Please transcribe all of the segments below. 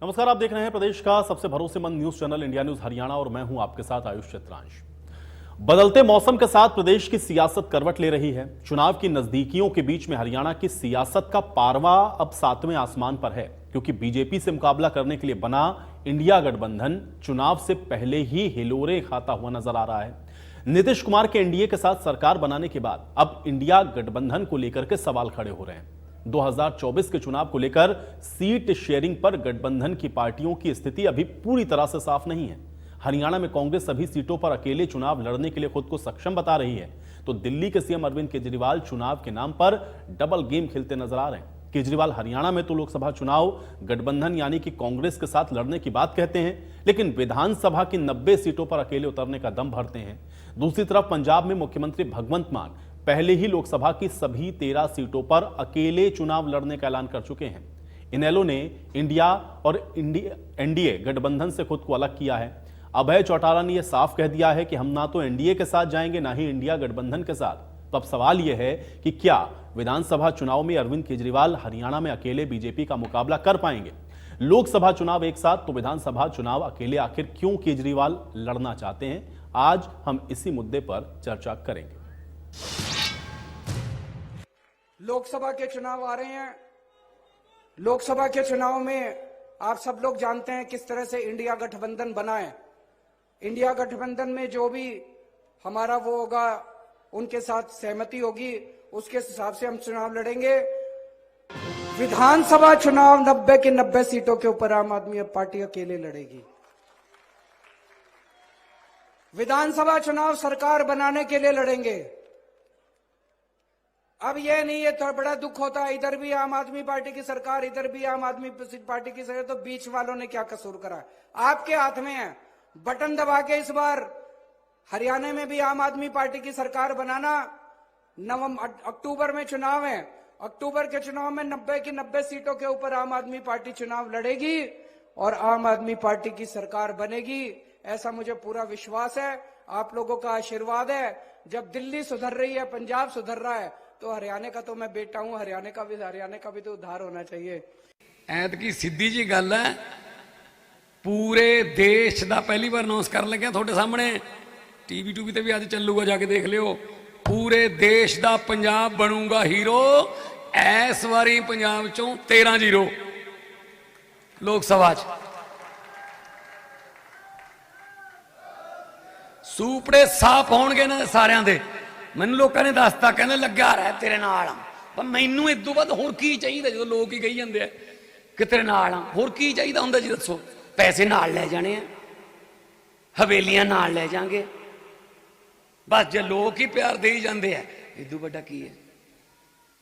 नमस्कार, आप देख रहे हैं प्रदेश का सबसे भरोसेमंद news channel India news Haryana और मैं हूं आपके साथ आयुष चित्रांश। बदलते मौसम के साथ प्रदेश की सियासत करवट ले रही है। चुनाव की नजदीकियों के बीच में हरियाणा की सियासत का पारवा अब 7वें आसमान पर है, क्योंकि बीजेपी से मुकाबला करने के लिए बना इंडिया गठबंधन चुनाव से पहले ही हिलोरे खाता हुआ नजर आ रहा है। नीतीश कुमार के एनडीए के साथ सरकार बनाने के बाद अब इंडिया गठबंधन को लेकर के सवाल खड़े हो रहे हैं। 2024 के चुनाव को लेकर सीट शेयरिंग पर गठबंधन की पार्टियों की स्थिति अभी पूरी तरह से साफ नहीं है। हरियाणा में कांग्रेस सभी सीटों पर अकेले चुनाव लड़ने के लिए खुद को सक्षम बता रही है, तो दिल्ली के सीएम अरविंद केजरीवाल चुनाव के नाम पर डबल गेम खेलते नजर आ रहे हैं। केजरीवाल हरियाणा में तो लोकसभा चुनाव गठबंधन यानी कि कांग्रेस के साथ लड़ने की बात कहते हैं, लेकिन विधानसभा की 90 सीटों पर अकेले उतरने का दम भरते हैं। दूसरी तरफ पंजाब में मुख्यमंत्री भगवंत मान पहले ही लोकसभा की सभी 13 सीटों पर अकेले चुनाव लड़ने का ऐलान कर चुके हैं। इनेलो ने इंडिया और एनडीए गठबंधन से खुद को अलग किया है। अभय चौटाला ने यह साफ कह दिया है कि हम ना तो एनडीए के साथ जाएंगे ना ही इंडिया गठबंधन के साथ। तो अब सवाल यह है कि क्या विधानसभा चुनाव में अरविंद केजरीवाल हरियाणा में अकेले बीजेपी का मुकाबला कर पाएंगे? लोकसभा चुनाव एक साथ तो विधानसभा चुनाव अकेले आखिर क्यों केजरीवाल लड़ना चाहते हैं? आज हम इसी मुद्दे पर चर्चा करेंगे। लोकसभा के चुनाव आ रहे हैं। लोकसभा के चुनाव में आप सब लोग जानते हैं किस तरह से इंडिया गठबंधन बना है। इंडिया गठबंधन में जो भी हमारा वो होगा, उनके साथ सहमति होगी, उसके हिसाब से हम चुनाव लड़ेंगे। विधानसभा चुनाव 90 की 90 सीटों के ऊपर आम आदमी पार्टी अकेले लड़ेगी। विधानसभा चुनाव सरकार बनाने के लिए लड़ेंगे। अब यह नहीं है, तो बड़ा दुख होता है, इधर भी आम आदमी पार्टी की सरकार, इधर भी आम आदमी पार्टी की सरकार, तो बीच वालों ने क्या कसूर करा? आपके हाथ में है, बटन दबा के इस बार हरियाणा में भी आम आदमी पार्टी की सरकार बनाना। अक्टूबर में चुनाव है। अक्टूबर के चुनाव में 90 की 90 सीटों के ऊपर आम आदमी पार्टी चुनाव लड़ेगी और आम आदमी पार्टी की सरकार बनेगी। ऐसा मुझे पूरा विश्वास है। आप लोगों का आशीर्वाद है। जब दिल्ली सुधर रही है, पंजाब सुधर रहा है, तो हरियाणा का तो मैं बेटा हूं, हरियाणा का भी तो उद्धार होना चाहिए। ਐਤਕੀ ਸਿੱਧੀ ਜੀ ਗੱਲ ਹੈ, ਪੂਰੇ ਦੇਸ਼ ਦਾ ਪਹਿਲੀ ਵਾਰ ਅਨਾਉਂਸ ਕਰਨ ਲੱਗਿਆ ਤੁਹਾਡੇ ਸਾਹਮਣੇ। ਟੀਵੀ ਟੂਵੀ ਤੇ ਵੀ ਅੱਜ ਚੱਲੂਗਾ, ਜਾ ਕੇ ਦੇਖ ਲਿਓ। ਪੂਰੇ ਦੇਸ਼ ਦਾ ਪੰਜਾਬ ਬਣੂਗਾ ਹੀਰੋ। ਇਸ ਵਾਰੀ ਪੰਜਾਬ ਚੋਂ 13-0 ਲੋਕ ਸਭਾ 'ਚ। ਸੂਪੜੇ ਸਾਫ਼ ਹੋਣਗੇ ਨਾ ਸਾਰਿਆਂ ਦੇ। ਮੈਨੂੰ ਲੋਕਾਂ ਨੇ ਦੱਸਤਾ, ਕਹਿੰਦੇ ਲੱਗਿਆ ਰਹਿ ਤੇਰੇ ਨਾਲ ਆ। ਪਰ ਮੈਨੂੰ ਇਦੋਂ ਵੱਧ ਹੋਰ ਕੀ ਚਾਹੀਦਾ? ਜਦੋਂ ਲੋਕ ਹੀ ਕਹੀ ਜਾਂਦੇ ਆ ਕਿ ਤੇਰੇ ਨਾਲ ਆ, ਹੋਰ ਕੀ ਚਾਹੀਦਾ ਹੁੰਦਾ ਜੀ? ਦੱਸੋ। ਪੈਸੇ ਨਾਲ ਲੈ ਜਾਣੇ ਆ, ਹਵੇਲੀਆਂ ਨਾਲ ਲੈ ਜਾਾਂਗੇ, ਬਸ ਜੇ ਲੋਕ ਹੀ ਪਿਆਰ ਦੇ ਹੀ ਜਾਂਦੇ ਆ, ਇਦੋਂ ਵੱਡਾ ਕੀ ਹੈ?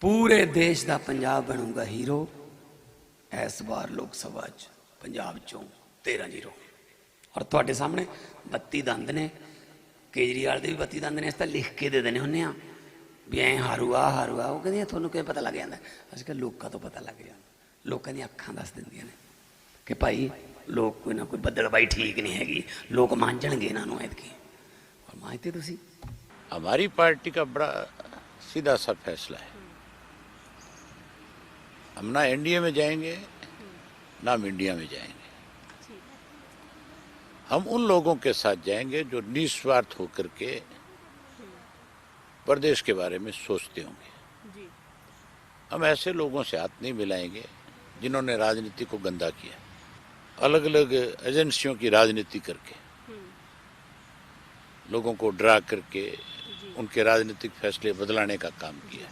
ਪੂਰੇ ਦੇਸ਼ ਦਾ ਪੰਜਾਬ ਬਣੂਗਾ ਹੀਰੋ। ਇਸ ਵਾਰ ਲੋਕ ਸਭਾ 'ਚ ਪੰਜਾਬ 'ਚੋਂ 13-0। ਔਰ ਤੁਹਾਡੇ ਸਾਹਮਣੇ 32 ਦੰਦ ਨੇ। केजरीवाल ਦੇ ਵੀ 32 ਦੰਦ ਨੇ। ਇਸ ਤਾਂ ਲਿਖ ਕੇ ਦੇ ਦੇਣੇ ਹੁੰਦੇ ਆ ਵੀ ਐ ਹਾਰੂਆ ਹਾਰੂਆ। ਉਹ ਕਹਿੰਦੀ ਤੁਹਾਨੂੰ ਕਿਵੇਂ ਪਤਾ ਲੱਗ ਜਾਂਦਾ? ਅੱਜ ਕੱਲ੍ਹ ਲੋਕਾਂ ਤੋਂ ਪਤਾ ਲੱਗ ਜਾਂਦਾ। ਲੋਕਾਂ ਦੀਆਂ ਅੱਖਾਂ ਦੱਸ ਦਿੰਦੀਆਂ ਨੇ ਕਿ ਭਾਈ ਲੋਕ ਕੋਈ ਨਾ ਕੋਈ ਬੱਦਲਬਾਈ ਠੀਕ ਨਹੀਂ ਹੈਗੀ, ਲੋਕ ਮੰਨ ਜਾਣਗੇ ਇਹਨਾਂ ਨੂੰ ਐਤਕੀ। ਔਰ ਮੰਨते ਤੁਸੀਂ? हमारी पार्टी का बड़ा सीधा सा फैसला है। हम ना एनडीए में जाएंगे ना हम इंडिया में जाएंगे। हम उन लोगों के साथ जाएंगे जो निस्वार्थ होकर के प्रदेश के बारे में सोचते होंगे। हम ऐसे लोगों से हाथ नहीं मिलाएंगे जिन्होंने राजनीति को गंदा किया, अलग अलग एजेंसियों की राजनीति करके, लोगों को डरा करके उनके राजनीतिक फैसले बदलाने का काम किया।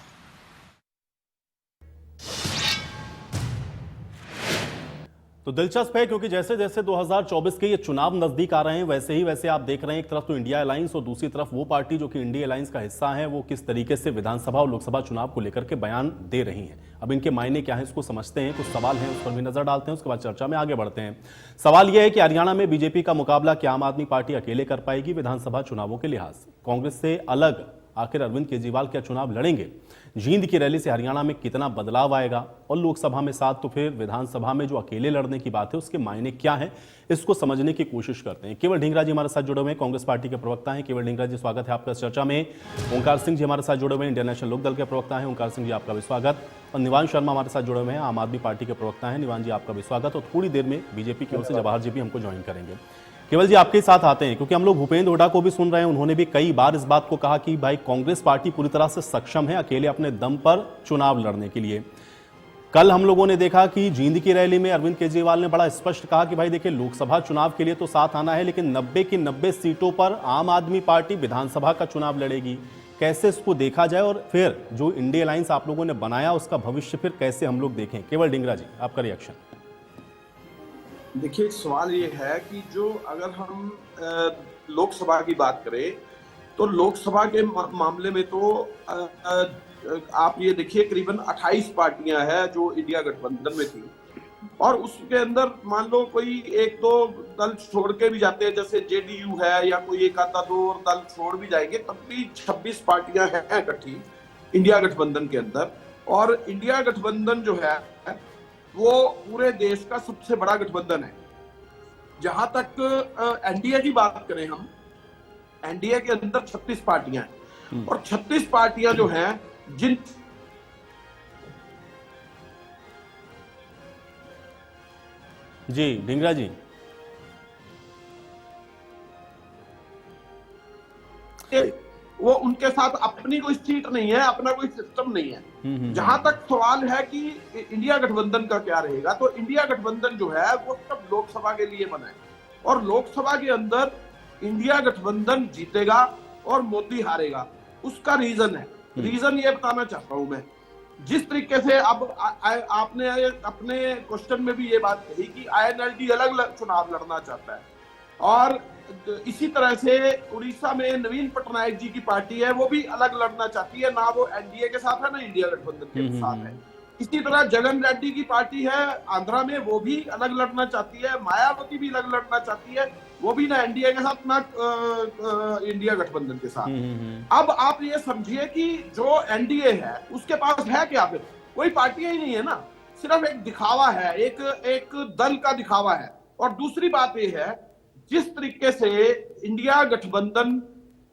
तो दिलचस्प है, क्योंकि जैसे जैसे 2024 के ये चुनाव नजदीक आ रहे हैं, वैसे आप देख रहे हैं एक तरफ तो इंडिया अलायंस और दूसरी तरफ वो पार्टी जो कि इंडिया अलायंस का हिस्सा है, वो किस तरीके से विधानसभा और लोकसभा चुनाव को लेकर के बयान दे रही हैं। अब इनके मायने क्या है, इसको समझते हैं। कुछ सवाल हैं, उस पर भी नजर डालते हैं, उसके बाद चर्चा में आगे बढ़ते हैं। सवाल यह है कि हरियाणा में बीजेपी का मुकाबला क्या आम आदमी पार्टी अकेले कर पाएगी विधानसभा चुनावों के लिहाज? कांग्रेस से अलग आखिर अरविंद केजरीवाल क्या चुनाव लड़ेंगे? जींद की रैली से हरियाणा में कितना बदलाव आएगा? और लोकसभा में 7 तो फिर विधानसभा में जो अकेले लड़ने की बात है उसके मायने क्या है, इसको समझने की कोशिश करते हैं। केवल ढींगरा जी हमारे साथ जुड़े हुए हैं, कांग्रेस पार्टी के प्रवक्ता हैं। केवल ढींगरा जी, स्वागत है आपका इस चर्चा में। ओंकार सिंह जी हमारे साथ जुड़े हुए हैं, इंडियन नेशनल लोकदल के प्रवक्ता हैं। ओंकार सिंह जी, आपका भी स्वागत। और निवान शर्मा हमारे साथ जुड़े हुए हैं, आम आदमी पार्टी के प्रवक्ता हैं। निवान जी, आपका भी स्वागत। और थोड़ी देर में बीजेपी की ओर से जवाहर जी भी हमको ज्वाइन करेंगे। केवल जी, आपके साथ आते हैं क्योंकि हम लोग भूपेंद्र हुड्डा को भी सुन रहे हैं। उन्होंने भी कई बार इस बात को कहा कि भाई कांग्रेस पार्टी पूरी तरह से सक्षम है अकेले अपने दम पर चुनाव लड़ने के लिए। कल हम लोगों ने देखा कि जींद की रैली में अरविंद केजरीवाल ने बड़ा स्पष्ट कहा कि भाई देखिए, लोकसभा चुनाव के लिए तो साथ आना है, लेकिन 90 की 90 सीटों पर आम आदमी पार्टी विधानसभा का चुनाव लड़ेगी। कैसे इसको देखा जाए और फिर जो इंडिया अलायंस आप लोगों ने बनाया उसका भविष्य फिर कैसे हम लोग देखें? केवल ढींगरा जी, आपका रिएक्शन। देखिए, सवाल ये है कि जो अगर हम लोकसभा की बात करें तो लोकसभा के मामले में तो आप ये देखिए करीबन 28 पार्टियां हैं जो इंडिया गठबंधन में थी, और उसके अंदर मान लो कोई एक दो दल छोड़ के भी जाते हैं, जैसे जेडीयू है या कोई एक आधा दो और दल छोड़ भी जाएंगे, तब भी 26 पार्टियां हैं इकट्ठी इंडिया गठबंधन के अंदर। और इंडिया गठबंधन जो है वो पूरे देश का सबसे बड़ा गठबंधन है। जहां तक एनडीए की बात करें, हम एनडीए के अंदर 36 पार्टियां हैं, और 36 पार्टियां जो हैं जिन जी ढींगरा जी, वो उनके साथ अपनी कोई सीट नहीं है, अपना कोई सिस्टम नहीं है। जहां तक सवाल है कि इंडिया गठबंधन का क्या रहेगा, तो इंडिया गठबंधन जो है वो सब लोकसभा के लिए बना है, और लोकसभा के अंदर इंडिया गठबंधन जीतेगा और मोदी हारेगा। उसका रीजन है, रीजन ये बताना चाहता हूं मैं। जिस तरीके से अब आपने अपने क्वेश्चन में भी ये बात कही कि आईएनएलडी अलग चुनाव लड़ना चाहता है, और इसी तरह से उड़ीसा में नवीन पटनायक जी की पार्टी है, वो भी अलग लड़ना चाहती है, ना वो एनडीए के साथ है ना इंडिया गठबंधन के साथ है। इसी तरह जगन रेड्डी की पार्टी है आंध्रा में, वो भी अलग लड़ना चाहती है। मायावती भी अलग लड़ना चाहती है, वो भी ना एनडीए के साथ ना इंडिया गठबंधन के साथ। अब आप ये समझिए कि जो एनडीए है उसके पास है क्या? फिर कोई पार्टियां ही नहीं है ना, सिर्फ एक दिखावा है, एक दल का दिखावा है। और दूसरी बात यह है, जिस तरीके से इंडिया गठबंधन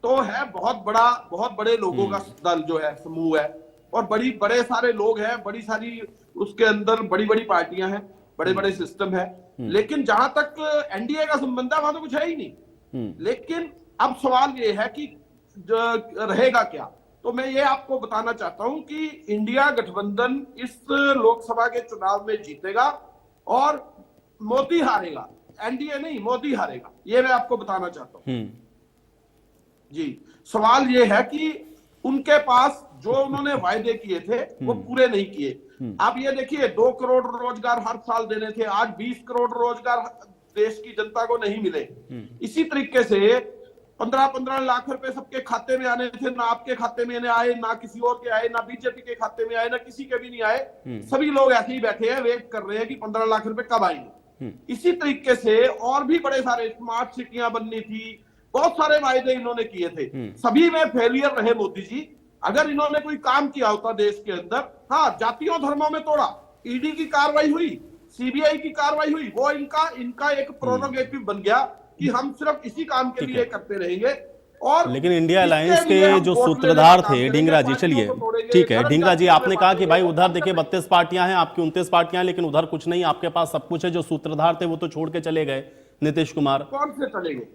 तो है बहुत बड़ा, बहुत बड़े लोगों का दल जो है, समूह है, और बड़े सारे लोग हैं, बड़ी सारी उसके अंदर बड़ी बड़ी पार्टियां हैं, बड़े बड़े सिस्टम है। लेकिन जहां तक एनडीए का संबंध है वहां तो कुछ है ही नहीं। लेकिन अब सवाल ये है कि रहेगा क्या? तो मैं ये आपको बताना चाहता हूं कि इंडिया गठबंधन इस लोकसभा के चुनाव में जीतेगा और मोदी हारेगा, एनडीए नहीं, मोदी हारेगा। ये मैं आपको बताना चाहता हूं। जी, सवाल ये है कि उनके पास जो उन्होंने वायदे किए थे वो पूरे नहीं किए। आप ये देखिए, 2 करोड़ रोजगार हर साल देने थे, आज 20 करोड़ रोजगार देश की जनता को नहीं मिले। इसी तरीके से 15-15 लाख रुपए सबके खाते में आने थे, ना आपके खाते में आए, ना किसी और के आए, ना बीजेपी के खाते में आए, ना किसी के भी नहीं आए। सभी लोग ऐसे ही बैठे हैं, वेट कर रहे हैं कि 15 लाख रुपए कब आएंगे। इसी तरीके से और भी बड़े सारे स्मार्ट सिटियां बननी थी, बहुत सारे वायदे इन्होंने किए थे, सभी में फेलियर रहे मोदी जी। अगर इन्होंने कोई काम किया होता देश के अंदर, हाँ, जातियों धर्मों में तोड़ा, ईडी की कार्रवाई हुई, सीबीआई की कार्रवाई हुई, वो इनका एक प्रोरोगेटिव बन गया कि हम सिर्फ इसी काम के लिए करते रहेंगे। और लेकिन इंडिया अलायंस के जो सूत्रधार थे, ढींगरा जी, चलिए ठीक है, ढींगरा जी, आपने कहा कि भाई उधर देखिए 32 पार्टियां हैं, आपकी 29 पार्टियां, लेकिन उधर कुछ नहीं, आपके पास सब कुछ है। जो सूत्रधार थे वो तो छोड़ के चले गए, नीतीश कुमार। कौन से चले गए?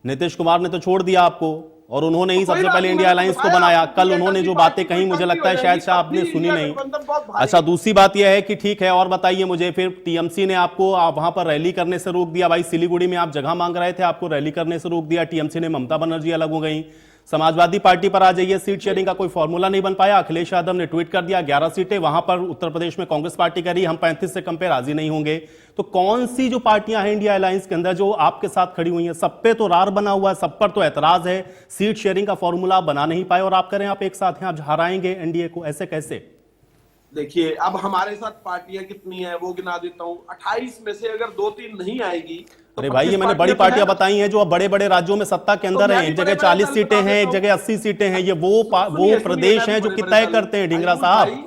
नीतीश कुमार ने तो छोड़ दिया आपको, और उन्होंने ही सबसे पहले इंडिया अलायंस को बनाया। कल उन्होंने जो बातें कही, मुझे लगता है शायद से आपने सुनी नहीं। अच्छा, दूसरी बात यह है कि ठीक है, और बताइए मुझे, फिर टीएमसी ने आपको वहां पर रैली करने से रोक दिया। भाई सिलीगुड़ी में आप जगह मांग रहे थे, आपको रैली करने से रोक दिया टीएमसी ने। ममता बनर्जी अलग हो गई, समाजवादी पार्टी पर आ जाइए, सीट शेयरिंग का कोई फॉर्मूला नहीं बन पाया। अखिलेश यादव ने ट्वीट कर दिया 11 सीटें, वहां पर उत्तर प्रदेश में कांग्रेस पार्टी कह रही हम 35 से कम पे राजी नहीं होंगे। तो कौन सी जो पार्टियां हैं इंडिया अलायंस के अंदर जो आपके साथ खड़ी हुई हैं, सब पे तो रार बना हुआ है, सब पर तो ऐतराज है, सीट शेयरिंग का फॉर्मूला बना नहीं पाए, और आप करें आप एक साथ हैं, आप हराएंगे एनडीए को, ऐसे कैसे? देखिए, अब हमारे साथ पार्टियां कितनी है वो गिना देता हूँ। 28 में से अगर 2-3 नहीं आएगी तो अरे भाई, ये 25 मैंने बड़ी तो पार्टियां है। बताई हैं जो अब बड़े बड़े राज्यों में सत्ता के अंदर मैं हैं। भी एक जगह बड़े-बड़े 40 दल सीटें बता हैं, एक देता जगह 80 सीटें हैं। ये वो सुनिए, प्रदेश मैं हैं भी जो कि बड़े-बड़े तय दल- करते हैं ढींगरा आयुष साहब। भाई,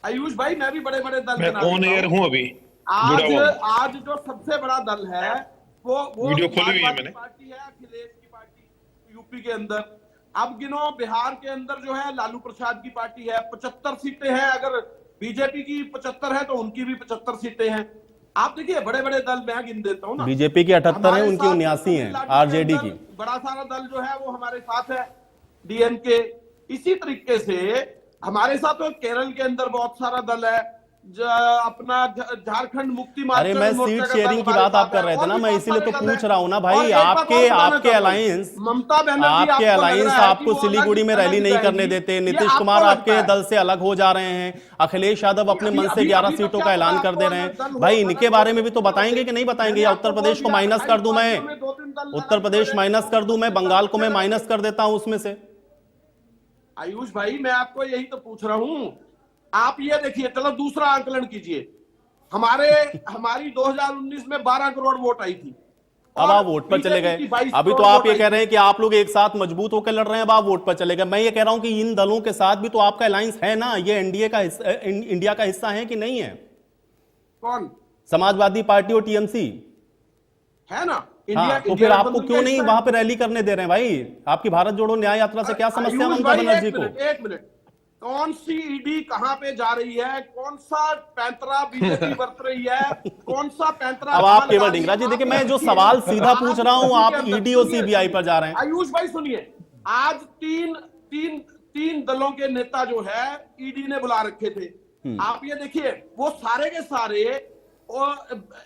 आयुष भाई, मैं भी बड़े बड़े दल मैं गिना ऑन देता एयर हूं। हूं, अभी जुड़ा आज हुआ हूं। आज जो सबसे बड़ा दल है वो वीडियो खोली हुई है समाजवादी मैंने। पार्टी है, अखिलेश की पार्टी यूपी के अंदर। अब गिनो, बिहार के अंदर जो है लालू प्रसाद की पार्टी है, 75 सीटें हैं। अगर बीजेपी की 75 है तो उनकी भी 75 सीटें हैं। आप देखिए, बड़े बड़े दल मैं गिन देता हूं ना। बीजेपी की 78 है, हमारे उनकी साथ 79 है, तमिलनाडु के आरजेडी अंदर की। बड़ा सारा दल जो है वो हमारे साथ है, डीएमके। इसी तरीके से हमारे साथ तो केरल के अंदर बहुत सारा दल है, अपना झारखंड मुक्ति मोर्चा अरे मैं मोर्चा सीट का दल शेयरिंग की हमारे बात आप साथ कर है, रहे थे और ना, भी मैं बहुत इसीलिए सारे तो दल पूछ हैं। रहा हूं ना और भाई। एक बात और आपके बताना आपके चाहता हूं, अलायंस ममता बनर्जी आपके आपको लग अलायंस रहा है आपको कि वो सिलीगुड़ी में अलग रैली नहीं करने जाएगी। देते। ये नीतीश आपको कुमार लगता आपके है। दल से अलग हो जा रहे हैं। अखिलेश यादव अपने मन से 11 अभी तो सीटों क्या का ऐलान पता कर दे आपको रहे अगर दल हैं। हो, भाई अगर इनके दो बारे में भी दल तो हो, बताएंगे कि नहीं बताएंगे? मैंने या आपको उत्तर प्रदेश बोल को दिया, माइनस 28 कर दूं मैं? पार्टियों में 2-3 दल उत्तर अलग प्रदेश हो माइनस कर दूं मैं, बंगाल को मैं अलग माइनस कर देता हूं उसमें से। आयुष भाई, मैं आपको यही तो पूछ रहा हूं। आप ये देखिए, चलो दूसरा आंकलन कीजिए। हमारी 2019 में 12 करोड़ वोट आई थी। अब और आप वोट पर चले बीजेपी की गए। 22 अभी तो करोड़ आप वोट ये आई कह थी। रहे हैं कि आप लोग एक साथ मजबूत होकर लड़ रहे हैं, अब आप वोट पर चले गए। मैं ये कह रहा हूं कि इन दलों के साथ भी तो आपका अलायंस है ना, ये एनडीए का हिस्सा, इंडिया का हिस्सा है कि नहीं है? कौन? समाजवादी पार्टी और टीएमसी है ना। हाँ, तो फिर आपको क्यों नहीं वहां पे रैली करने दे रहे हैं भाई? आपकी भारत जोड़ो न्याय यात्रा से क्या समस्या आयुष ममता भाई, बनर्जी को? एक मिनट, कौन सी ईडी कहां पे जा रही है? कौन सा पैंतरा बीजेपी बरत रही है? कौन सा पैंतरा? अब आप केवल ढींगरा जी, देखिए मैं जो सवाल सीधा पूछ रहा हूं, आप ईडी और सीबीआई पर जा रहे हैं। आयुष भाई सुनिए, आज तीन दलों के नेता जो है ईडी ने बुला रखे थे। आप ये देखिए, वो सारे के सारे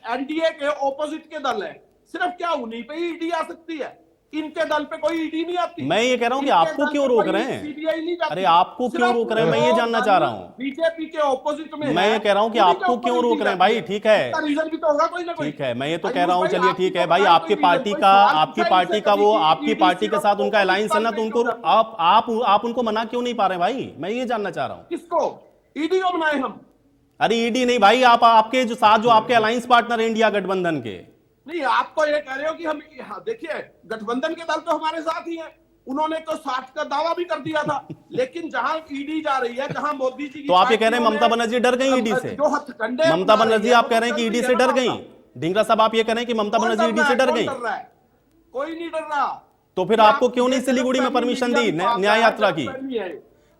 एनडीए के ऑपोजिट के दल है। सिर्फ क्या उन्हीं पे ही ईडी आ सकती है? इनके दल पे कोई ईडी नहीं आती। मैं ये कह रहा हूं कि आपको क्यों रोक रहे हैं? सीबीआई नहीं जाती। अरे आपको क्यों रोक रहे हैं, मैं ये जानना चाह रहा हूं। बीजेपी के ऑपोजिट में मैं ये कह रहा हूं कि आपको क्यों रोक रहे हैं भाई? ठीक है, रीजन भी तो होगा कोई ना कोई। ठीक है, मैं ये तो कह रहा हूं, चलिए ठीक है भाई। आपकी पार्टी का वो आपकी पार्टी के साथ उनका अलायंस है ना, तो उनको आप उनको मना क्यों नहीं पा रहे भाई? मैं ये जानना चाह रहा हूं। किसको? ईडी को मनाए हम? अरे ईडी नहीं भाई, आप आपके जो साथ जो आपके अलायंस पार्टनर है इंडिया गठबंधन के। नहीं, आप तो ये कह रहे हो कि हम, देखिए, गठबंधन के दल तो हमारे साथ ही है। उन्होंने तो 60 का दावा भी कर दिया था। लेकिन जहां ईडी जा रही है, जहां मोदी जी की तो आप ये कह रहे हैं ममता बनर्जी डर गई ईडी से? जो हथकंडे ममता बनर्जी आप कह रहे हैं कि ईडी से डर गई? ढींगरा साहब, आप ये कह रहे हैं कि ममता बनर्जी ईडी से डर गई? कोई नहीं डर रहा। तो फिर आपको क्यों नहीं सिलीगुड़ी में परमिशन दी न्याय यात्रा की?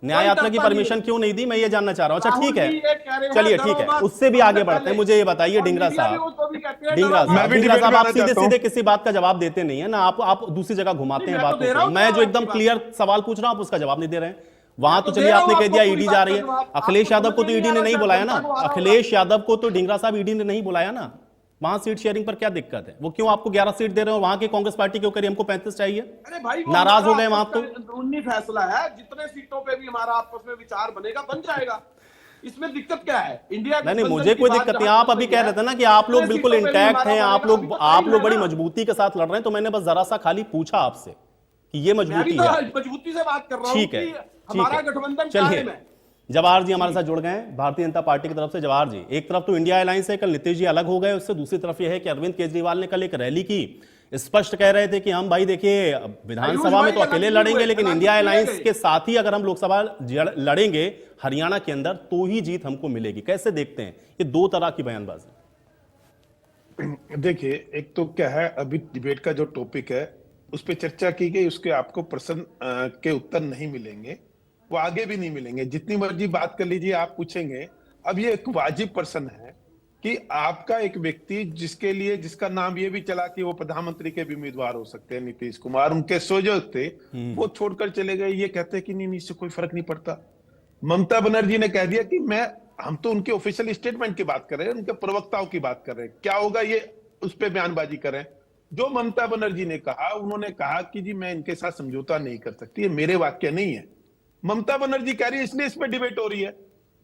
न्याय यात्रा की परमिशन क्यों नहीं दी, मैं ये जानना चाह रहा हूं। अच्छा ठीक है, चलिए ठीक है, उससे भी आगे बढ़ते हैं। मुझे ये बताइए ढींगरा साहब, ढींगरा साहब आप सीधे सीधे किसी बात का जवाब देते नहीं है ना, आप दूसरी जगह घुमाते हैं बातों को। मैं जो एकदम क्लियर सवाल पूछ रहा हूं, आप उसका जवाब नहीं दे रहे हैं। वहां तो चलिए आपने कह दिया ईडी जा रही है। अखिलेश यादव को तो ईडी ने नहीं बुलाया ना, अखिलेश यादव को तो ढींगरा साहब ईडी ने नहीं बुलाया ना। वहां सीट शेयरिंग पर क्या दिक्कत है? वो क्यों आपको 11 सीट दे रहे हो? वहां की कांग्रेस पार्टी क्यों करी हमको 35 चाहिए? अरे भाई, नाराज हो गए वहां तो? अंदरूनी फैसला है। जितने सीटों पे भी हमारा आपस में विचार बनेगा, बन जाएगा। इसमें दिक्कत क्या है? इंडिया नहीं, मुझे कोई दिक्कत नहीं। आप अभी कह रहे थे ना कि आप लोग बिल्कुल इंटैक्ट हैं, आप लोग बड़ी मजबूती के साथ लड़ रहे हैं। तो मैंने बस जरा सा खाली पूछा आपसे कि ये मजबूती है। मजबूती से बात कर रहा हूं। ठीक है, हमारा गठबंधन चलिए। जवाहर जी हमारे साथ जुड़ गए हैं भारतीय जनता पार्टी की तरफ से। जवाहर जी, एक तरफ तो इंडिया अलायंस है, कल नीतीश जी अलग हो गए उससे, दूसरी तरफ यह है कि अरविंद केजरीवाल ने कल एक रैली की, स्पष्ट कह रहे थे कि हम भाई देखिए विधानसभा में तो अकेले लड़ेंगे, लेकिन इंडिया अलायंस के साथ ही अगर हम लोकसभा लड़ेंगे हरियाणा के अंदर तो ही जीत हमको मिलेगी। कैसे देखते हैं ये दो तरह की बयानबाजी? देखिए, एक तो क्या है, अभी डिबेट का जो टॉपिक है उस पर चर्चा की गई, उसके आपको प्रश्न के उत्तर नहीं मिलेंगे, वो आगे भी नहीं मिलेंगे। जितनी मर्जी बात कर लीजिए, आप पूछेंगे। अब ये एक वाजिब प्रश्न है कि आपका एक व्यक्ति जिसका नाम ये भी चला कि वो प्रधानमंत्री के भी उम्मीदवार हो सकते हैं, नीतीश कुमार, उनके सोजो थे, वो छोड़कर चले गए। ये कहते हैं कि नहीं, इससे कोई फर्क नहीं पड़ता। ममता बनर्जी ने कह दिया कि हम तो उनके ऑफिशियल स्टेटमेंट की बात कर रहे हैं, उनके प्रवक्ताओं की बात कर रहे हैं, क्या होगा ये उस पर बयानबाजी करें। जो ममता बनर्जी ने कहा, उन्होंने कहा कि जी मैं इनके साथ समझौता नहीं कर सकती, ये मेरे वाक्य नहीं है। ममता बनर्जी कह रही है, इसलिए इस पर डिबेट हो रही है।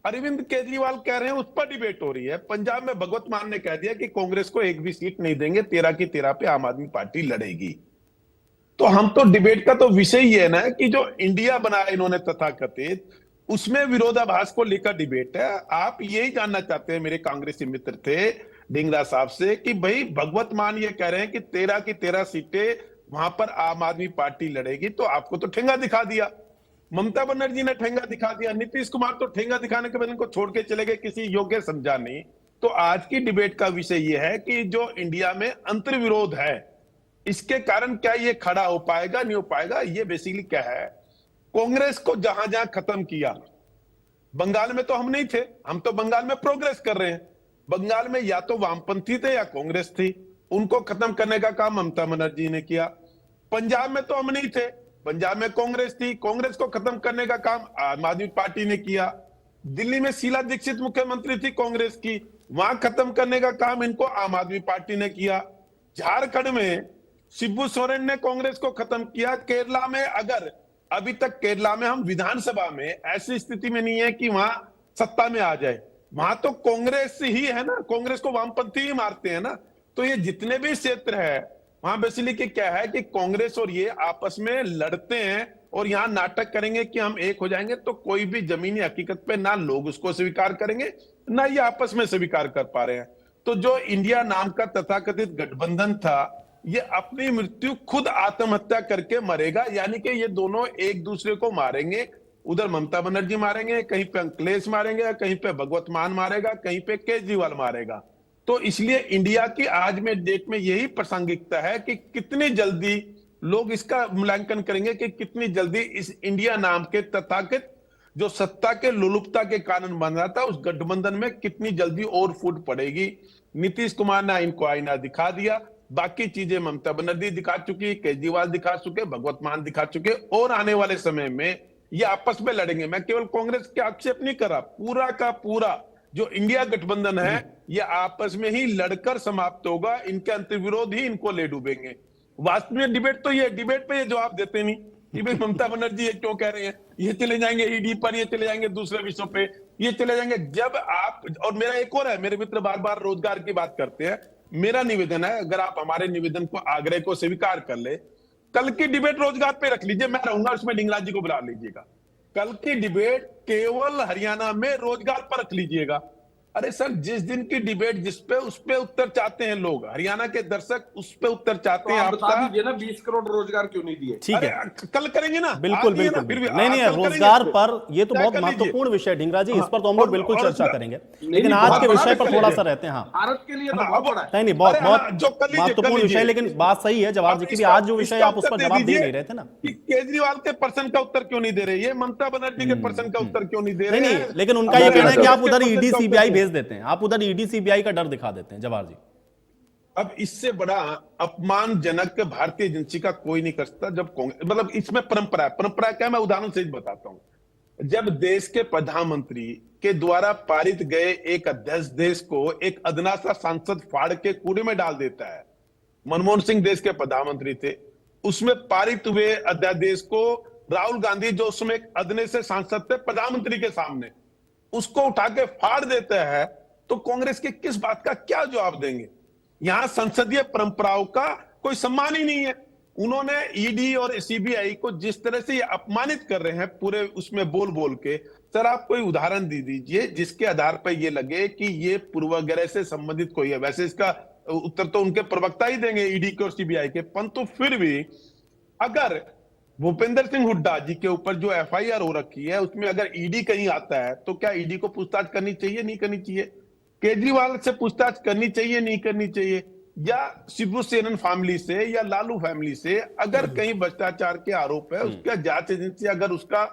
अरविंद केजरीवाल कह रहे हैं, उस पर डिबेट हो रही है। पंजाब में भगवत मान ने कह दिया कि कांग्रेस को एक भी सीट नहीं देंगे, 13 की 13 पे आम आदमी पार्टी लड़ेगी। तो हम तो डिबेट का तो विषय ही है ना कि जो इंडिया बनाया इन्होंने तथाकथित, उसमें विरोधाभास को लेकर डिबेट है। आप यही जानना चाहते हैं, मेरे कांग्रेसी मित्र थे ढींगरा साहब से, कि भाई भगवत मान ये कह रहे हैं कि 13 की 13 सीटें वहां पर आम आदमी पार्टी लड़ेगी, तो आपको तो ठेंगा दिखा दिया, ममता बनर्जी ने ठेंगा दिखा दिया, नीतीश कुमार तो ठेंगा दिखाने के बाद इनको छोड़ के चले गए, किसी योग्य समझा नहीं। तो आज की डिबेट का विषय यह है कि जो इंडिया में अंतर्विरोध है, इसके कारण क्या ये खड़ा हो पाएगा, नहीं हो पाएगा। ये बेसिकली क्या है, कांग्रेस को जहां जहां खत्म किया, बंगाल में तो हम नहीं थे, हम तो बंगाल में प्रोग्रेस कर रहे हैं। बंगाल में या तो वामपंथी थे या कांग्रेस थी, उनको खत्म करने का काम ममता बनर्जी ने किया। पंजाब में तो हम नहीं थे, पंजाब में कांग्रेस थी, कांग्रेस को खत्म करने का काम आम आदमी पार्टी ने किया। दिल्ली में शीला दीक्षित मुख्यमंत्री थी कांग्रेस की, वहां खत्म करने का काम इनको आम आदमी पार्टी ने किया। झारखंड में शिबू सोरेन ने कांग्रेस को खत्म किया। केरला में, अगर अभी तक केरला में हम विधानसभा में ऐसी स्थिति में नहीं है कि वहां सत्ता में आ जाए, वहां तो कांग्रेस ही है ना, कांग्रेस को वामपंथी ही मारते हैं ना। तो ये जितने भी क्षेत्र है वहां बेसिकली क्या है कि कांग्रेस और ये आपस में लड़ते हैं और यहां नाटक करेंगे कि हम एक हो जाएंगे, तो कोई भी जमीनी हकीकत पे ना लोग उसको स्वीकार करेंगे ना ये आपस में स्वीकार कर पा रहे हैं। तो जो इंडिया नाम का तथाकथित गठबंधन था, ये अपनी मृत्यु खुद आत्महत्या करके मरेगा, यानी कि ये दोनों एक दूसरे को मारेंगे। उधर ममता बनर्जी मारेंगे, कहीं पे अखिलेश मारेंगे, कहीं पे भगवत मान मारेगा, कहीं पे केजरीवाल मारेगा। तो इसलिए इंडिया की आज में डेट में यही प्रासंगिकता है कि कितनी जल्दी लोग इसका मूल्यांकन करेंगे कि कितनी जल्दी इस इंडिया नाम के तथाकथित जो सत्ता के लोलुपता के कारण बन रहा था, उस गठबंधन में कितनी जल्दी और फूट पड़ेगी। नीतीश कुमार ने इनको आईना दिखा दिया, बाकी चीजें ममता बनर्जी दिखा चुकी, केजरीवाल दिखा चुके, भगवत मान दिखा चुके, और आने वाले समय में ये आपस में लड़ेंगे। मैं केवल कांग्रेस के आक्षेप नहीं कर रहा, पूरा का पूरा जो इंडिया गठबंधन है ये आपस में ही लड़कर समाप्त होगा, इनके अंतर्विरोध ही इनको ले डूबेंगे। वास्तव में डिबेट तो ये, डिबेट पे ये जवाब देते नहीं कि भाई ममता बनर्जी ये क्यों कह रहे हैं, ये चले जाएंगे ईडी पर, ये चले जाएंगे दूसरे विषयों पे, ये चले जाएंगे। जब आप, और मेरा एक और है, मेरे मित्र बार बार रोजगार की बात करते हैं, मेरा निवेदन है, अगर आप हमारे निवेदन को, आग्रह को स्वीकार कर ले, कल की डिबेट रोजगार पे रख लीजिए, मैं रहूंगा, उसमें ढींगरा जी को बुला लीजिएगा। कल की डिबेट केवल हरियाणा में रोजगार पर रख लीजिएगा। अरे सर, जिस दिन की डिबेट जिस पे, उस पे उत्तर चाहते हैं लोग, हरियाणा के दर्शक उस पे उत्तर चाहते तो हैं। आप बता दीजिए ना 20 करोड़ रोजगार क्यों नहीं दिए? ठीक है, कल करेंगे ना, बिल्कुल बिल्कुल बिल्कुल। नहीं, रोजगार पर ये तो बहुत महत्वपूर्ण विषय ढींगरा जी, इस पर तो हम लोग बिल्कुल चर्चा करेंगे, लेकिन आज के विषय पर थोड़ा सा रहते हैं। हाँ, भारत के लिए तो बहुत बड़ा है। नहीं, बहुत महत्वपूर्ण विषय, लेकिन बात सही है जवाहर जी की भी, आज जो विषय आप उस पर जवाब दे नहीं रहे थे ना, केजरीवाल के प्रश्न का उत्तर क्यों नहीं दे रहे, ये ममता बनर्जी के प्रश्न का उत्तर क्यों नहीं दे रहे? नहीं, लेकिन उनका ये कहना है कि आप उधर ईडी सीबीआई भेज देते हैं, आप उधर ईडी सीबीआई का डर दिखा देते हैं। जवाहर जी, अब इससे बड़ा अपमानजनक भारतीय एजेंसी का कोई नहीं कर सकता। जब मतलब इसमें परंपरा है, परंपरा क्या, मैं उदाहरण से बताता हूं। जब देश के प्रधानमंत्री के द्वारा पारित गए एक अध्यादेश को एक अदना सा सांसद फाड़ के कूड़े में डाल देता है, मनमोहन सिंह देश के प्रधानमंत्री थे, उसमें पारित हुए अध्यादेश को राहुल गांधी, जो उसमें एक अदने से सांसद थे प्रधानमंत्री के सामने, उसको उठा के फाड़ देता है, तो कांग्रेस के किस बात का क्या जवाब देंगे? यहां संसदीय परंपराओं का कोई सम्मान ही नहीं है। उन्होंने ईडी और सीबीआई को जिस तरह से ये अपमानित कर रहे हैं पूरे उसमें बोल बोल के, सर आप कोई उदाहरण दे दीजिए जिसके आधार पर ये लगे कि ये पूर्वाग्रह से संबंधित कोई है। वैसे इसका उत्तर तो उनके प्रवक्ता ही देंगे, ईडी के और सीबीआई के, परंतु फिर भी अगर भूपेंद्र सिंह हुड्डा जी के ऊपर जो एफआईआर हो रखी है उसमें अगर ईडी कहीं आता है, तो क्या ईडी को पूछताछ करनी चाहिए, नहीं करनी चाहिए? केजरीवाल से पूछताछ करनी चाहिए, नहीं करनी चाहिए? या शिबू सोरेन फैमिली से या लालू फैमिली से अगर कहीं भ्रष्टाचार के आरोप है, उसका जांच एजेंसी अगर उसका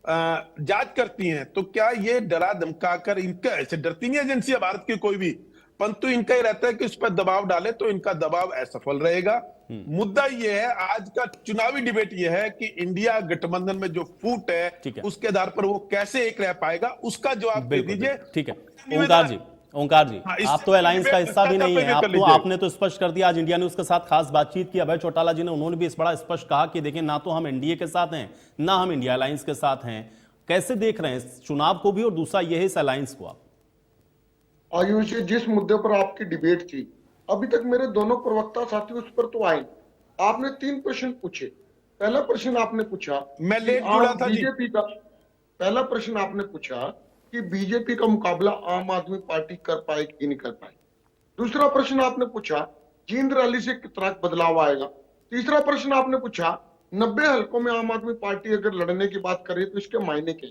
जांच करती है, तो क्या ये डरा धमका कर, इनका ऐसे डरती नहीं एजेंसी भारत की कोई भी, परंतु इनका ही रहता है कि उस पर दबाव डाले, तो इनका दबाव असफल रहेगा। मुद्दा ये है, आज का चुनावी डिबेट ये है कि इंडिया गठबंधन में जो फूट है उसके आधार पर वो कैसे एक रह पाएगा, उसका जवाब दे दीजिए। ठीक है, ओंकार जी, आप तो अलायंस का हिस्सा भी नहीं है, आपने तो स्पष्ट कर दिया। आज इंडिया न्यूज के साथ खास बातचीत की अभय चौटाला जी ने, उन्होंने भी इस बड़ा स्पष्ट कहा कि देखिए, ना तो हम एनडीए के साथ हैं, ना हम इंडिया अलायंस के साथ हैं। कैसे देख रहे हैं चुनाव को भी, और दूसरा यह इस अलायंस को आप? आयुष जी, जिस मुद्दे पर आपकी डिबेट थी, अभी तक मेरे दोनों प्रवक्ता साथी उस पर तो आए। आपने 3 प्रश्न पूछे। पहला प्रश्न आपने पूछा, मैं लेट जुड़ा था बीजेपी का, पहला प्रश्न आपने पूछा कि बीजेपी का मुकाबला आम आदमी पार्टी कर पाएगी कि नहीं कर पाएगी। दूसरा प्रश्न आपने पूछा जींद रैली से कितना बदलाव आएगा। तीसरा प्रश्न आपने पूछा 90 हलकों में आम आदमी पार्टी अगर लड़ने की बात करे तो इसके मायने क्या।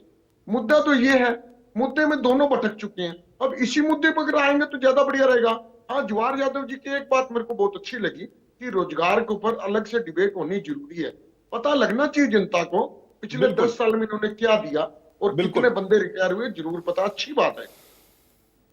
मुद्दा तो ये है, मुद्दे में दोनों भटक चुके हैं। अब इसी मुद्दे पर अगर आएंगे तो ज्यादा बढ़िया रहेगा। हाँ, जवाहर यादव जी की एक बात मेरे को बहुत अच्छी लगी कि रोजगार के ऊपर अलग से डिबेट होनी जरूरी है। पता लगना चाहिए जनता को पिछले 10 साल में इन्होंने क्या दिया और कितने बंदे रिटायर हुए, जरूर पता, अच्छी बात है।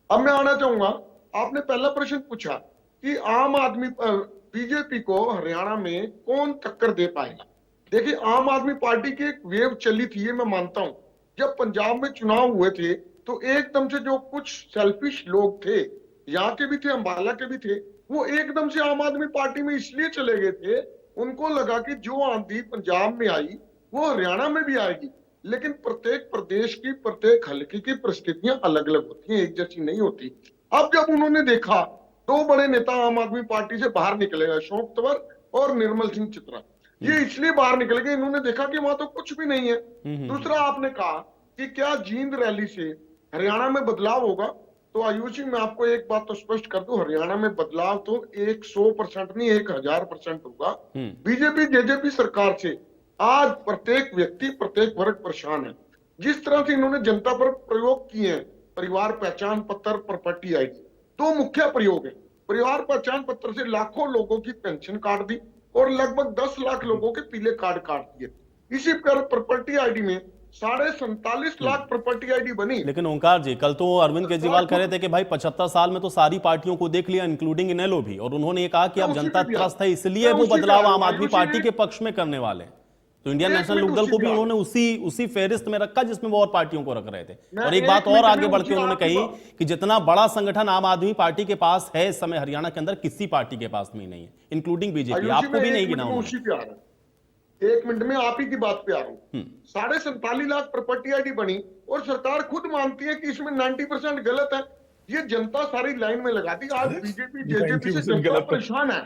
अब मैं आना चाहूंगा, आपने पहला प्रश्न पूछा कि आम आदमी बीजेपी को हरियाणा में कौन टक्कर दे पाएगा। देखिए, आम आदमी पार्टी की एक वेव चली थी, ये मैं मानता हूं। जब पंजाब में चुनाव हुए थे तो एकदम से जो कुछ सेल्फिश लोग थे, यहाँ के भी थे, अंबाला के भी थे, वो एकदम से आम आदमी पार्टी में इसलिए चले गए थे, उनको लगा कि जो आंधी पंजाब में आई वो हरियाणा में भी आएगी। लेकिन प्रत्येक प्रदेश की, प्रत्येक हल्के की परिस्थितियां अलग अलग होती हैं, एक जैसी नहीं होती। अब जब उन्होंने देखा 2 बड़े नेता आम आदमी पार्टी से बाहर निकले, अशोक तंवर और निर्मल सिंह चित्रा, ये इसलिए बाहर निकल गए, इन्होंने देखा कि वहां तो कुछ भी नहीं है। दूसरा आपने कहा कि क्या जींद रैली से हरियाणा में बदलाव होगा, तो आयुष जी मैं आपको एक बात तो स्पष्ट कर दूं, हरियाणा में बदलाव तो 100% नहीं 1000% होगा। बीजेपी जेजेपी सरकार से आज प्रत्येक व्यक्ति, प्रत्येक वर्ग परेशान है। जिस तरह से इन्होंने जनता पर प्रयोग किए हैं, परिवार पहचान पत्र, प्रॉपर्टी आईडी, 2 मुख्य प्रयोग है। परिवार पहचान पत्र से लाखों लोगों की पेंशन काट दी और लगभग 10 लाख लोगों के पीले कार्ड काट दिए। इसी पर प्रॉपर्टी आईडी में 47.5 लाख प्रॉपर्टी आईडी बनी। लेकिन ओंकार जी, कल तो अरविंद केजरीवाल कह रहे थे कि भाई 75 साल में तो सारी पार्टियों को देख लिया, इंक्लूडिंग इनेलो भी, और उन्होंने ये कहा कि अब जनता त्रस्त है, इसलिए वो बदलाव आम आदमी पार्टी के पक्ष में करने वाले हैं। तो इंडियन नेशनल लोकदल को भी उन्होंने उसी फेहरिस्त में रखा जिसमें वो और पार्टियों को रख रहे थे। और एक बात और आगे बढ़ के उन्होंने कही कि जितना बड़ा संगठन आम आदमी पार्टी के पास है इस समय हरियाणा के अंदर, किसी पार्टी के पास में नहीं है, इंक्लूडिंग बीजेपी। आपको भी नहीं गिना उन्होंने। 1 मिनट में आप ही की बात पे आ रहा हूं। 47.5 लाख प्रॉपर्टी आईडी बनी और सरकार खुद मानती है कि इसमें 90% गलत है। ये जनता सारी लाइन में लगा दी। आज बीजेपी जेजेपी से जनता परेशान है।